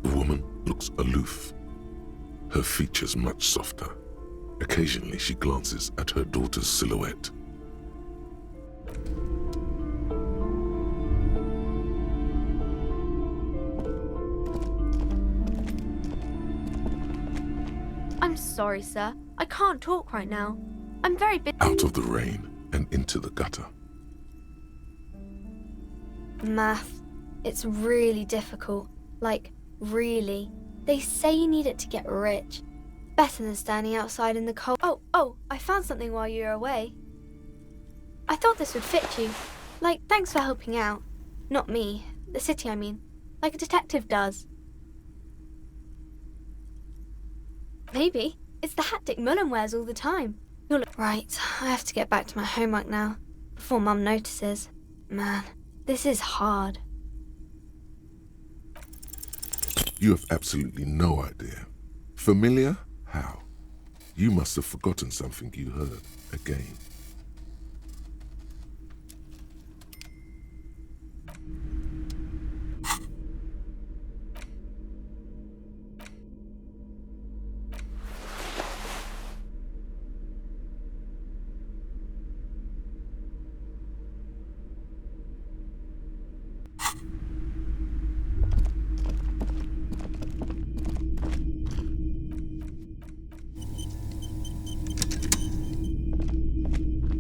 The woman looks aloof, her features much softer. Occasionally she glances at her daughter's silhouette. I'm sorry, sir. I can't talk right now. I'm very busy. Out of the rain and into the gutter. Math. It's really difficult. Like, really. They say you need it to get rich. Better than standing outside in the cold. Oh, I found something while you were away. I thought this would fit you. Like, thanks for helping out. Not me. The city, I mean. Like a detective does. Maybe. It's the hat Dick Mullen wears all the time. Right, I have to get back to my homework now. Before Mum notices. Man, this is hard. You have absolutely no idea. Familiar? How? You must have forgotten something you heard again.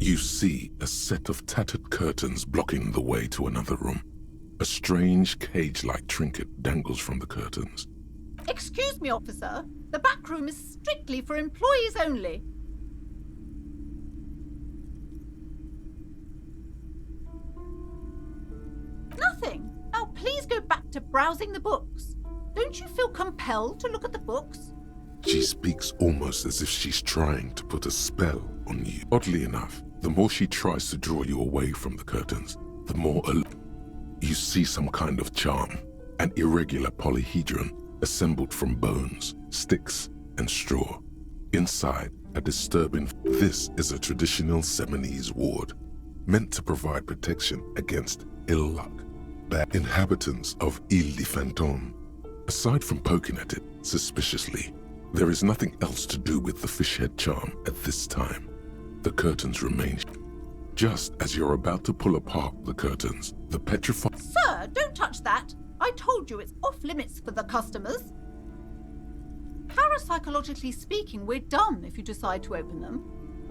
You see a set of tattered curtains blocking the way to another room. A strange cage-like trinket dangles from the curtains. Excuse me, officer. The back room is strictly for employees only. Nothing. Now please go back to browsing the books. Don't you feel compelled to look at the books? She speaks almost as if she's trying to put a spell on you. Oddly enough, the more she tries to draw you away from the curtains, the more you see some kind of charm, an irregular polyhedron assembled from bones, sticks, and straw. Inside, a disturbing... This is a traditional Seminese ward, meant to provide protection against ill luck. Bad inhabitants of Ile de Fantôme. Aside from poking at it suspiciously, there is nothing else to do with the fish head charm at this time. The curtains remain. Just as you're about to pull apart the curtains, the petrified... Sir, don't touch that. I told you it's off limits for the customers. Parapsychologically speaking, we're done if you decide to open them.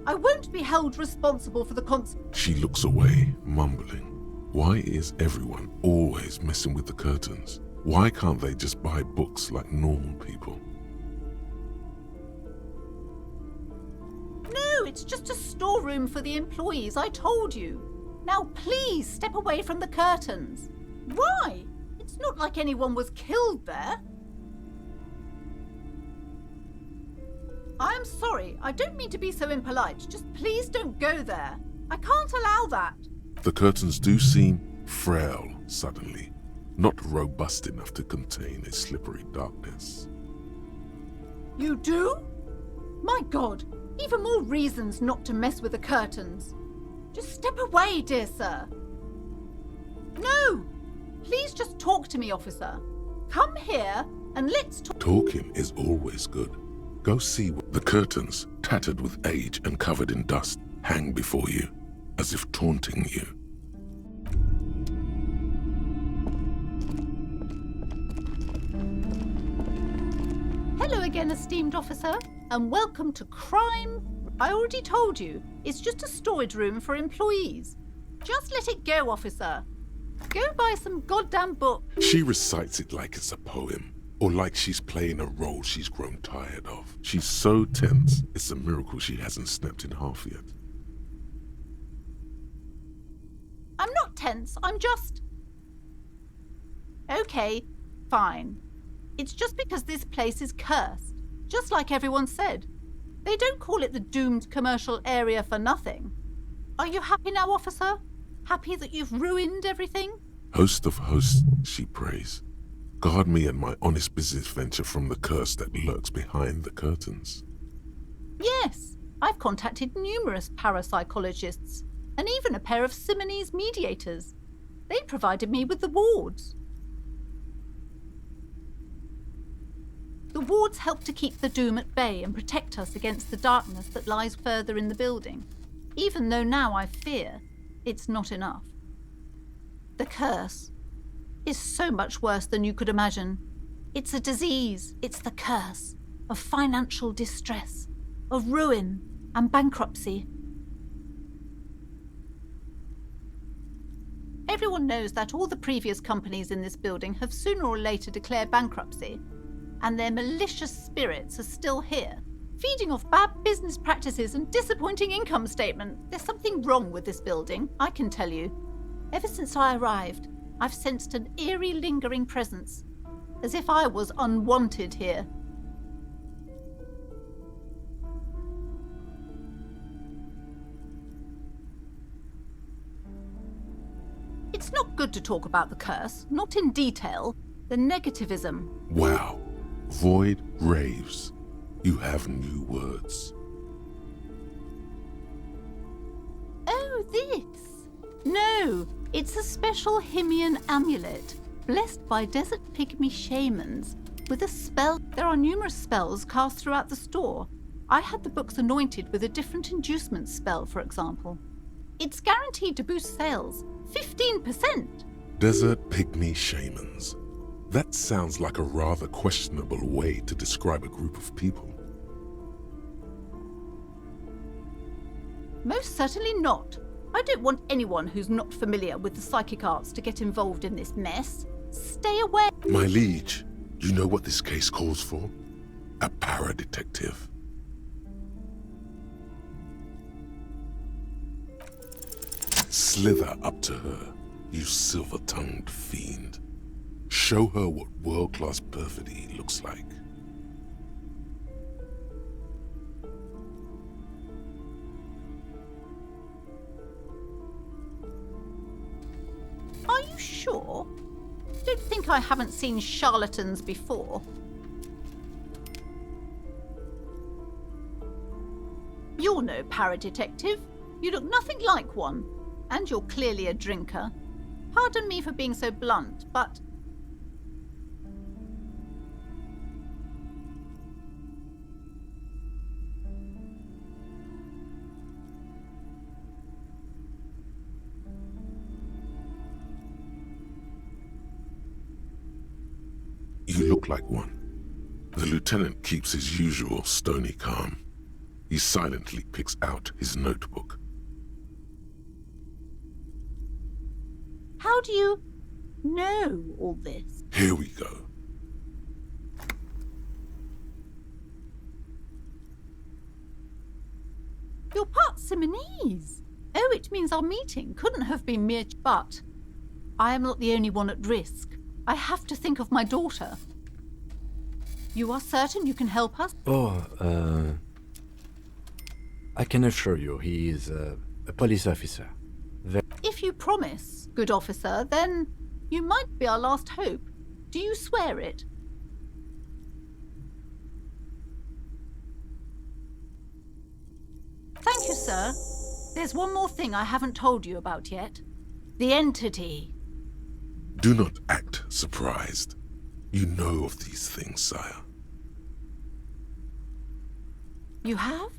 I won't be held responsible for the She looks away, mumbling. Why is everyone always messing with the curtains? Why can't they just buy books like normal people? No, it's just a storeroom for the employees, I told you. Now please step away from the curtains. Why? It's not like anyone was killed there. I'm sorry, I don't mean to be so impolite. Just please don't go there. I can't allow that. The curtains do seem frail suddenly, not robust enough to contain a slippery darkness. You do? My God, even more reasons not to mess with the curtains. Just step away, dear sir. No! Please just talk to me, officer. Come here and let's talk. Talking is always good. Go see what the curtains, tattered with age and covered in dust, hang before you, as if taunting you. Hello again, esteemed officer, and welcome to Crime. I already told you, it's just a storage room for employees. Just let it go, officer. Go buy some goddamn book. She recites it like it's a poem, or like she's playing a role she's grown tired of. She's so tense, it's a miracle she hasn't snapped in half yet. I'm not tense, I'm just... Okay, fine. It's just because this place is cursed, just like everyone said. They don't call it the doomed commercial area for nothing. Are you happy now, officer? Happy that you've ruined everything? Host of hosts, she prays. Guard me and my honest business venture from the curse that lurks behind the curtains. Yes, I've contacted numerous parapsychologists, and even a pair of Simonese mediators. They provided me with the wards. The wards help to keep the doom at bay and protect us against the darkness that lies further in the building, even though now I fear it's not enough. The curse is so much worse than you could imagine. It's a disease, it's the curse of financial distress, of ruin and bankruptcy. Everyone knows that all the previous companies in this building have sooner or later declared bankruptcy, and their malicious spirits are still here, feeding off bad business practices and disappointing income statement. There's something wrong with this building, I can tell you. Ever since I arrived, I've sensed an eerie lingering presence, as if I was unwanted here. It's not good to talk about the curse, not in detail. The negativism. Wow. Void raves. You have new words. Oh, this? No, it's a special Himian amulet, blessed by desert pygmy shamans, with a spell. There are numerous spells cast throughout the store. I had the books anointed with a different inducement spell, for example. It's guaranteed to boost sales 15%. Desert pygmy shamans. That sounds like a rather questionable way to describe a group of people. Most certainly not. I don't want anyone who's not familiar with the psychic arts to get involved in this mess. Stay away. My liege, You know what this case calls for? A para-detective. Slither up to her, you silver-tongued fiend. Show her what world-class perfidy looks like. Are you sure? Don't think I haven't seen charlatans before. You're no para-detective. You look nothing like one. And you're clearly a drinker. Pardon me for being so blunt, but... You look like one. The lieutenant keeps his usual stony calm. He silently picks out his notebook. How do you know all this? Here we go. You're part Simonese. Oh, it means our meeting couldn't have been mere... But I am not the only one at risk. I have to think of my daughter. You are certain you can help us? I can assure you he is a police officer. If you promise, good officer, then you might be our last hope. Do you swear it? Thank you, sir. There's one more thing I haven't told you about yet. The entity. Do not act surprised. You know of these things, sire. You have?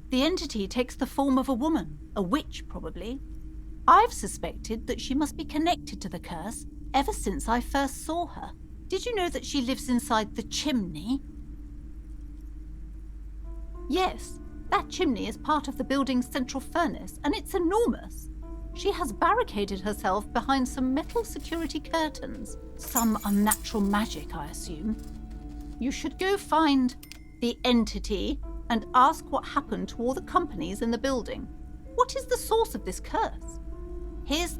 The entity takes the form of a woman, a witch probably. I've suspected that she must be connected to the curse ever since I first saw her. Did you know that she lives inside the chimney? Yes, that chimney is part of the building's central furnace, and it's enormous. She has barricaded herself behind some metal security curtains. Some unnatural magic, I assume. You should go find the entity and ask what happened to all the companies in the building. What is the source of this curse?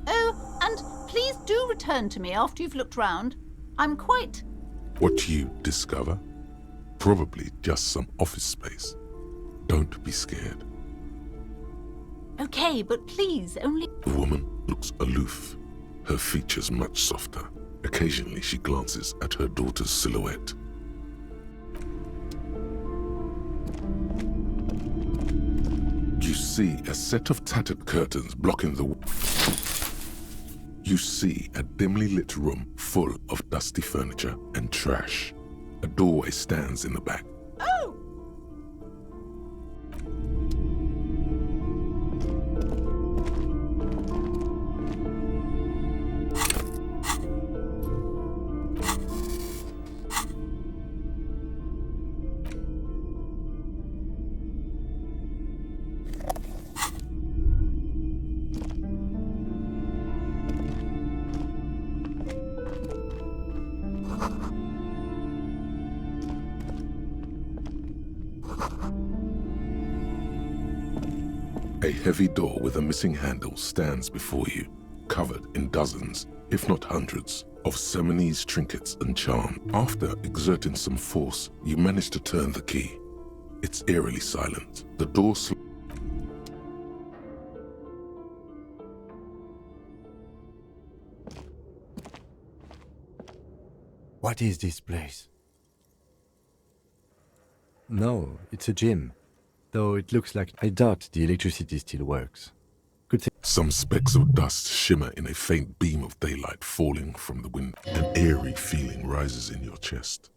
Oh, and please do return to me after you've looked round. I'm quite... What you discover? Probably just some office space. Don't be scared. Okay, but please, only... The woman looks aloof, her features much softer. Occasionally she glances at her daughter's silhouette. You see a set of tattered curtains blocking the... You see a dimly lit room full of dusty furniture and trash. A doorway stands in the back. Oh! A heavy door with a missing handle stands before you, covered in dozens, if not hundreds, of Simonese trinkets and charms. After exerting some force, you manage to turn the key. It's eerily silent. The door What is this place? No, it's a gym. Though it looks like I doubt the electricity still works. Some specks of dust shimmer in a faint beam of daylight falling from the window. An eerie feeling rises in your chest.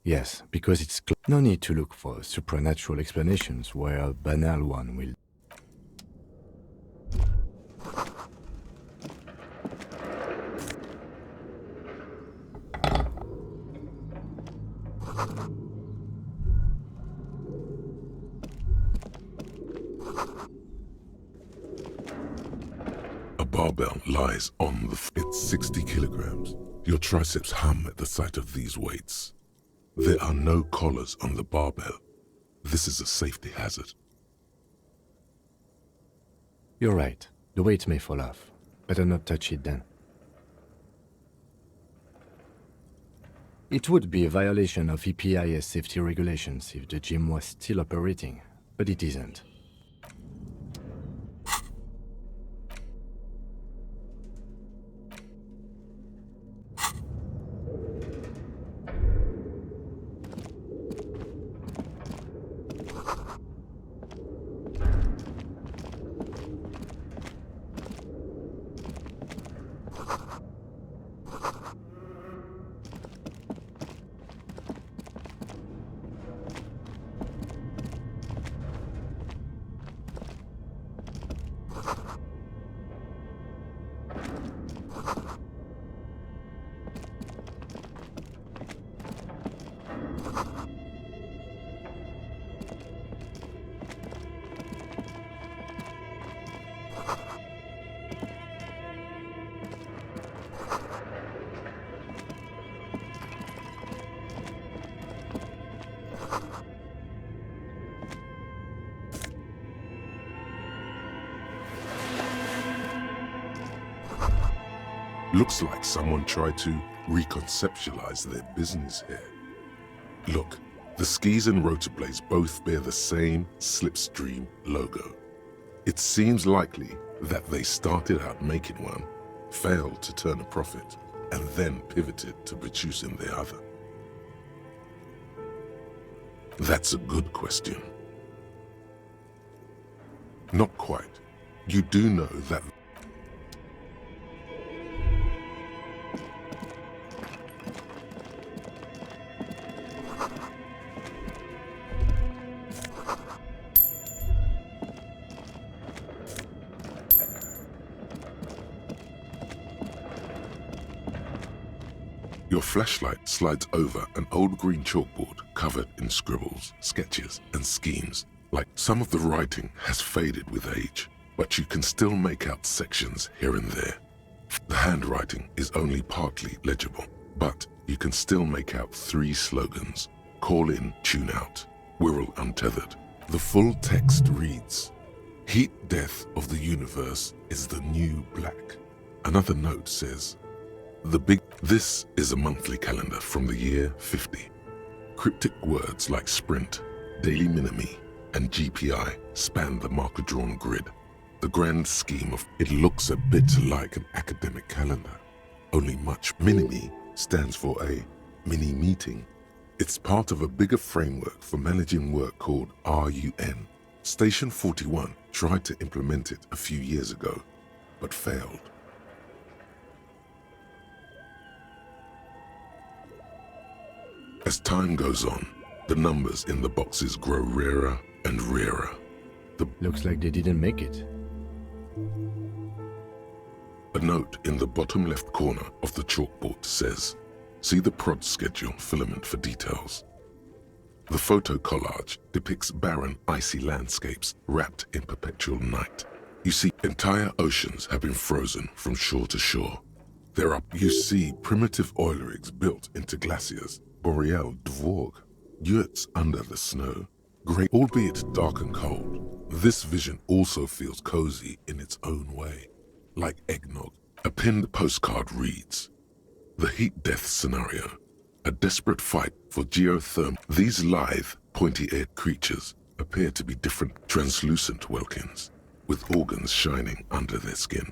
Yes, because it's no need to look for supernatural explanations where a banal one will. A bar barbell lies on it's 60 kilograms. Your triceps hum at the sight of these weights. There are no collars on the barbell. This is a safety hazard. You're right. The weight may fall off. Better not touch it then. It would be a violation of EPIS safety regulations if the gym was still operating, but it isn't. Looks like someone tried to reconceptualize their business here. Look, the skis and rotor blades both bear the same Slipstream logo. It seems likely that they started out making one, failed to turn a profit, and then pivoted to producing the other. That's a good question. Not quite. You do know that your flashlight slides over an old green chalkboard covered in scribbles, sketches, and schemes. Like some of the writing has faded with age, but you can still make out sections here and there. The handwriting is only partly legible, but you can still make out 3 slogans: call in, tune out, Wirral untethered. The full text reads, "Heat death of the universe is the new black." Another note says, This is a monthly calendar from the year 50. Cryptic words like sprint, daily minimi, and GPI span the marker-drawn grid. The grand scheme of it looks a bit like an academic calendar, only much. Minimi stands for a mini meeting. It's part of a bigger framework for managing work called RUN. Station 41 tried to implement it a few years ago, but failed. As time goes on, the numbers in the boxes grow rarer and rarer. Looks like they didn't make it. A note in the bottom left corner of the chalkboard says, "See the prod schedule filament for details." The photo collage depicts barren, icy landscapes wrapped in perpetual night. You see, entire oceans have been frozen from shore to shore. You see primitive oil rigs built into glaciers, boreal dvorg, yurts under the snow, great, albeit dark and cold. This vision also feels cozy in its own way, like eggnog. A pinned postcard reads, "The heat death scenario, a desperate fight for geothermal." These lithe, pointy-eared creatures appear to be different, translucent Welkins, with organs shining under their skin,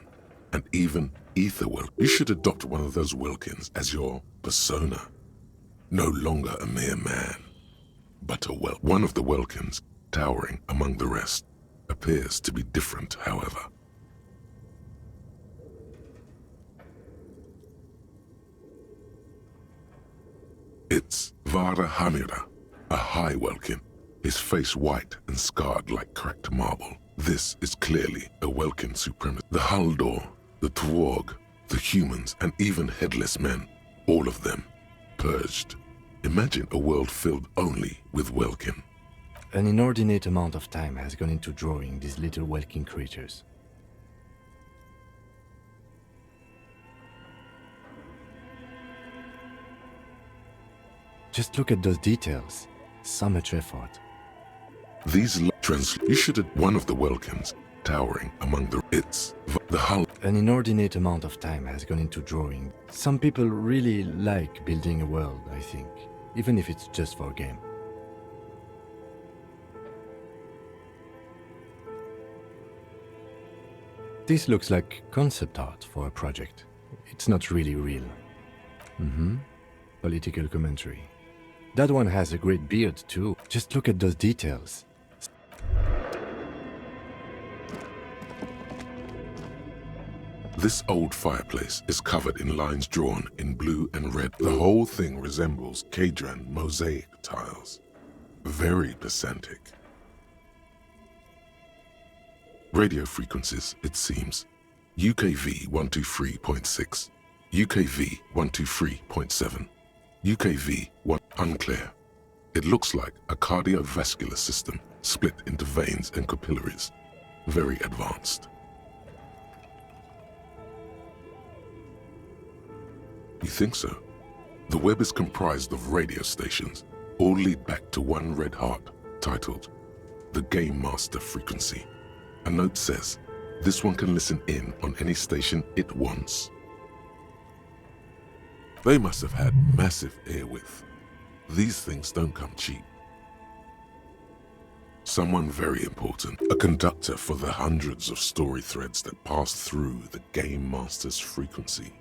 and even ether Welkins. You should adopt one of those Welkins as your persona. No longer a mere man, but one of the Welkins, towering among the rest, appears to be different, however. It's Vara Hamira, a high Welkin, his face white and scarred like cracked marble. This is clearly a Welkin supremacist. The Haldor, the Tworg, the humans, and even headless men, all of them purged. Imagine a world filled only with Welkin. An inordinate amount of time has gone into drawing these little Welkin creatures. Just look at those details. So much effort. These you should at one of the Welkins, towering among the hull. An inordinate amount of time has gone into drawing. Some people really like building a world, I think, even if it's just for a game. This looks like concept art for a project. It's not really real. Political commentary. That one has a great beard too. Just look at those details. This old fireplace is covered in lines drawn in blue and red. The whole thing resembles Kajran mosaic tiles. Very pedantic. Radio frequencies, it seems. UKV 123.6, UKV 123.7, UKV 1 unclear. It looks like a cardiovascular system split into veins and capillaries. Very advanced. You think so? The web is comprised of radio stations, all lead back to one red heart, titled the Game Master Frequency. A note says, this one can listen in on any station it wants. They must have had massive airwidth. These things don't come cheap. Someone very important, a conductor for the hundreds of story threads that pass through the Game Master's frequency.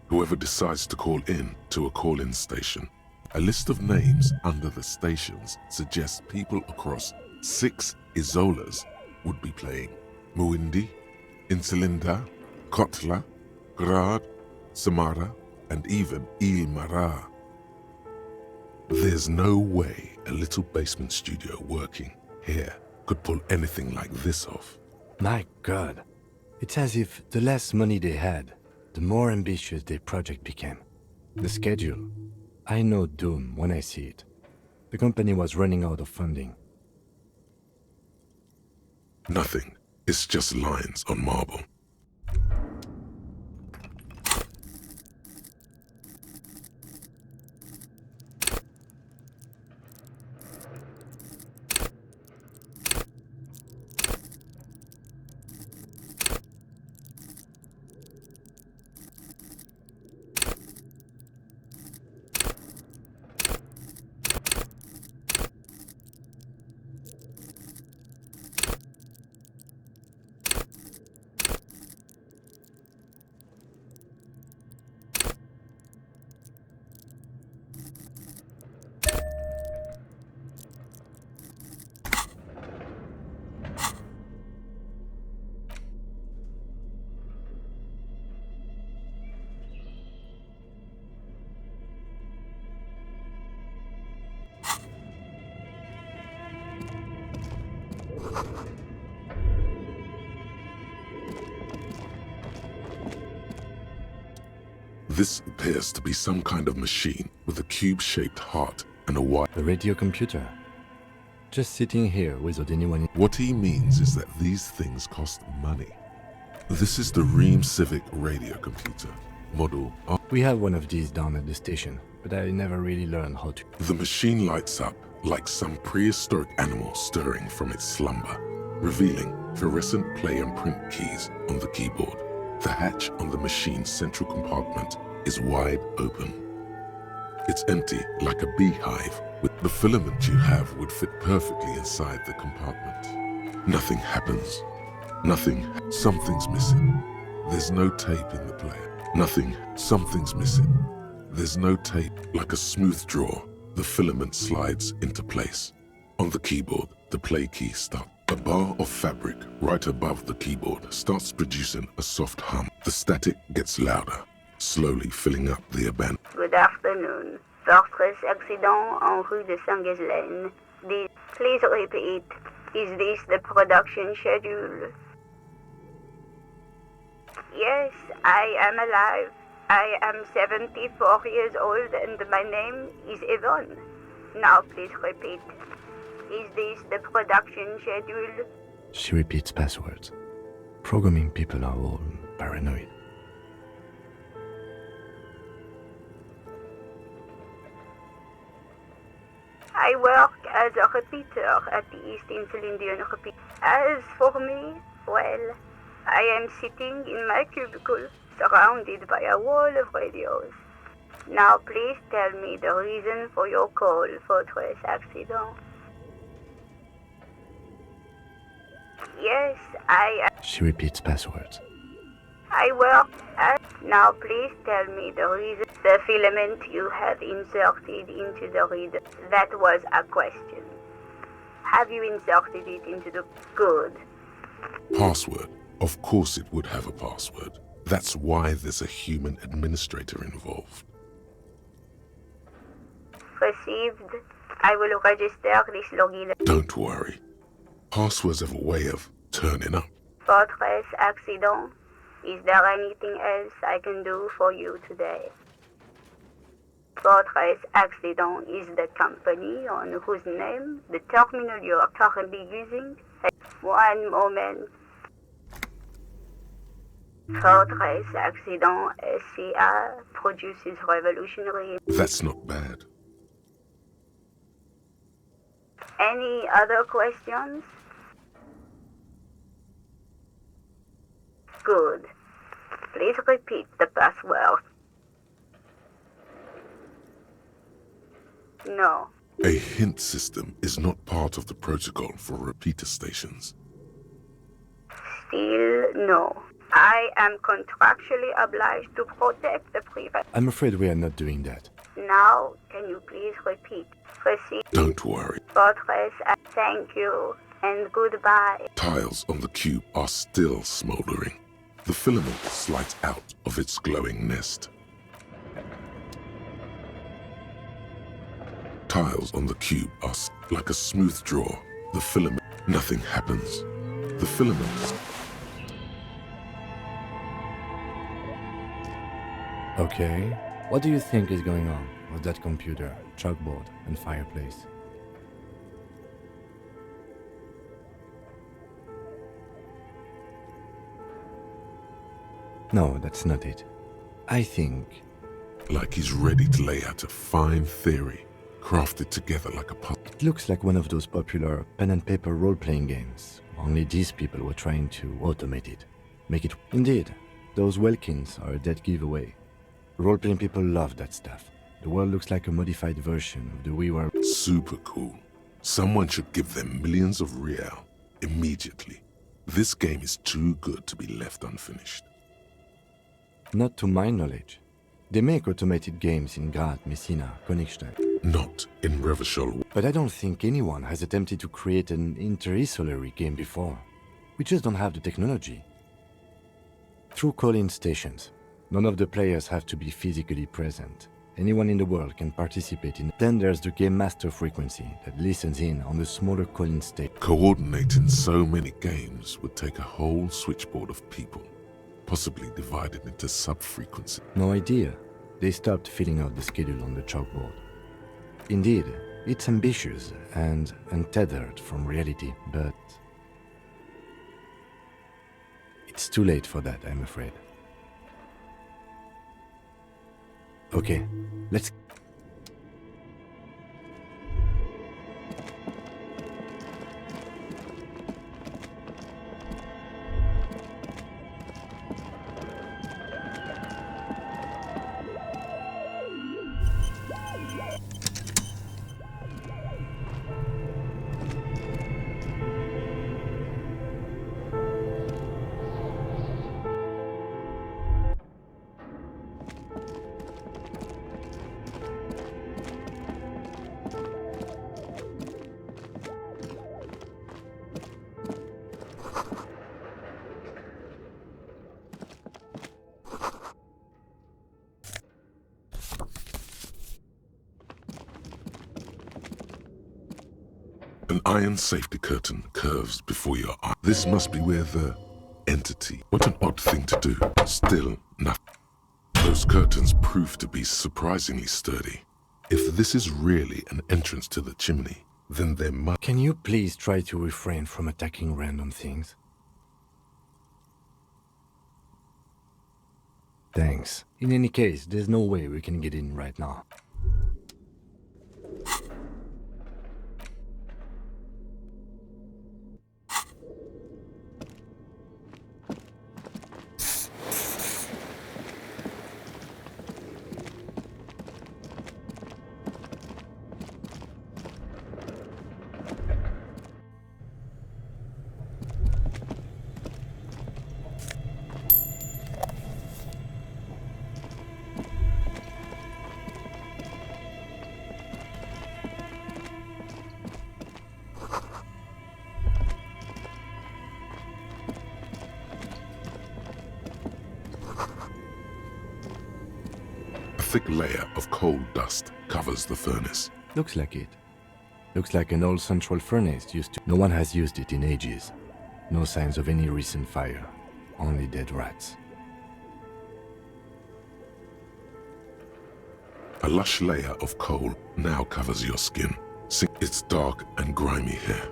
Whoever decides to call in to a call-in station, a list of names under the stations suggests people across 6 Isolas would be playing. Muindi, Insulinda, Kotla, Grad, Samara, and even Ilmara. There's no way a little basement studio working here could pull anything like this off. My God, it's as if the less money they had, the more ambitious their project became. The schedule. I know doom when I see it. The company was running out of funding. Nothing. It's just lines on marble. This appears to be some kind of machine with a cube-shaped heart and a wire. A radio computer. Just sitting here without anyone. What he means is that these things cost money. This is the Ream Civic radio computer, model. We have one of these down at the station, but I never really learned how to. The machine lights up like some prehistoric animal stirring from its slumber, revealing fluorescent play and print keys on the keyboard. The hatch on the machine's central compartment is wide open. It's empty like a beehive, with the filament you have would fit perfectly inside the compartment. Nothing happens. Nothing. Something's missing. There's no tape in the player. Nothing. Something's missing. There's no tape. Like a smooth draw, the filament slides into place. On the keyboard, the play key stops. A bar of fabric right above the keyboard starts producing a soft hum. The static gets louder, slowly filling up the abandon. Good afternoon. Fortress accident en rue de Saint-Ghislaine. Please repeat. Is this the production schedule? Yes, I am alive. I am 74 years old and my name is Yvonne. Now please repeat. Is this the production schedule? She repeats passwords. Programming people are all paranoid. I work as a repeater at the East Insulindian Repeat. As for me, well, I am sitting in my cubicle, surrounded by a wall of radios. Now please tell me the reason for your call, Fortress Accident. Yes, She repeats passwords. I work at... Now please tell me the reason. The filament you have inserted into the reader. That was a question. Have you inserted it into the... Good. Password. Of course it would have a password. That's why there's a human administrator involved. Received. I will register this login. Don't worry. Passwords have a way of turning up. Fortress Accident. Is there anything else I can do for you today? Fortress Accident is the company on whose name the terminal you are currently using. One moment. Fortress Accident SCA produces revolutionary... That's not bad. Any other questions? Good. Please repeat the password. No. A hint system is not part of the protocol for repeater stations. Still no. I am contractually obliged to protect the private... I'm afraid we are not doing that. Now, can you please repeat? Proceed. Don't worry. Fortress, thank you, and goodbye. Tiles on the cube are still smoldering. The filament slides out of its glowing nest. Tiles on the cube are like a smooth draw. The filament... Nothing happens. The filament... Okay. What do you think is going on with that computer, chalkboard, and fireplace? No, that's not it. I think... Like he's ready to lay out a fine theory, crafted together like a puzzle. It looks like one of those popular pen and paper role-playing games. Only these people were trying to automate it. Make it... Indeed, those Welkins are a dead giveaway. Role-playing people love that stuff. The world looks like a modified version of the we were... Super cool. Someone should give them millions of real immediately. This game is too good to be left unfinished. Not to my knowledge. They make automated games in Grad, Messina, Königstein. Not in Revachol. But I don't think anyone has attempted to create an interisolary game before. We just don't have the technology. Through call-in stations, none of the players have to be physically present. Anyone in the world can participate in. Then there's the game master frequency that listens in on the smaller call-in state. Coordinating so many games would take a whole switchboard of people, possibly divided into sub-frequencies. No idea. They stopped filling out the schedule on the chalkboard. Indeed, it's ambitious and untethered from reality, but it's too late for that, I'm afraid. Okay, let's... An iron safety curtain curves before your eye. This must be where the entity... What an odd thing to do. Still, nothing. Those curtains prove to be surprisingly sturdy. If this is really an entrance to the chimney, then there must... Can you please try to refrain from attacking random things? Thanks. In any case, there's no way we can get in right now. thick layer of coal dust covers the furnace. Looks like it. Looks like an old central furnace used to... No one has used it in ages. No signs of any recent fire. Only dead rats. A lush layer of coal now covers your skin. It's dark and grimy here.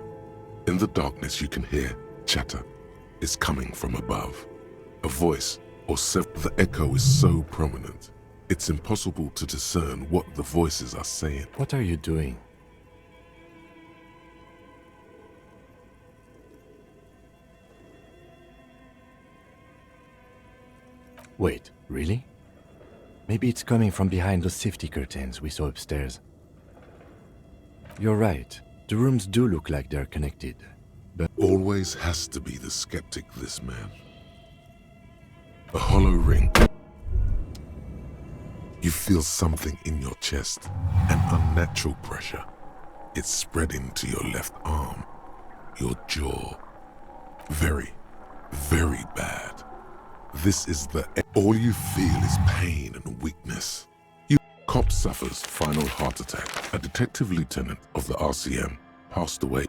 In the darkness you can hear chatter. It's coming from above. A voice or the echo is so prominent, it's impossible to discern what the voices are saying. What are you doing? Wait, really? Maybe it's coming from behind those safety curtains we saw upstairs. You're right. The rooms do look like they're connected, but... Always has to be the skeptic, this man. A hollow ring. You feel something in your chest, an unnatural pressure. It's spreading to your left arm, your jaw. Very, very bad. This is all you feel is pain and weakness. Cop suffers final heart attack. A detective lieutenant of the RCM passed away.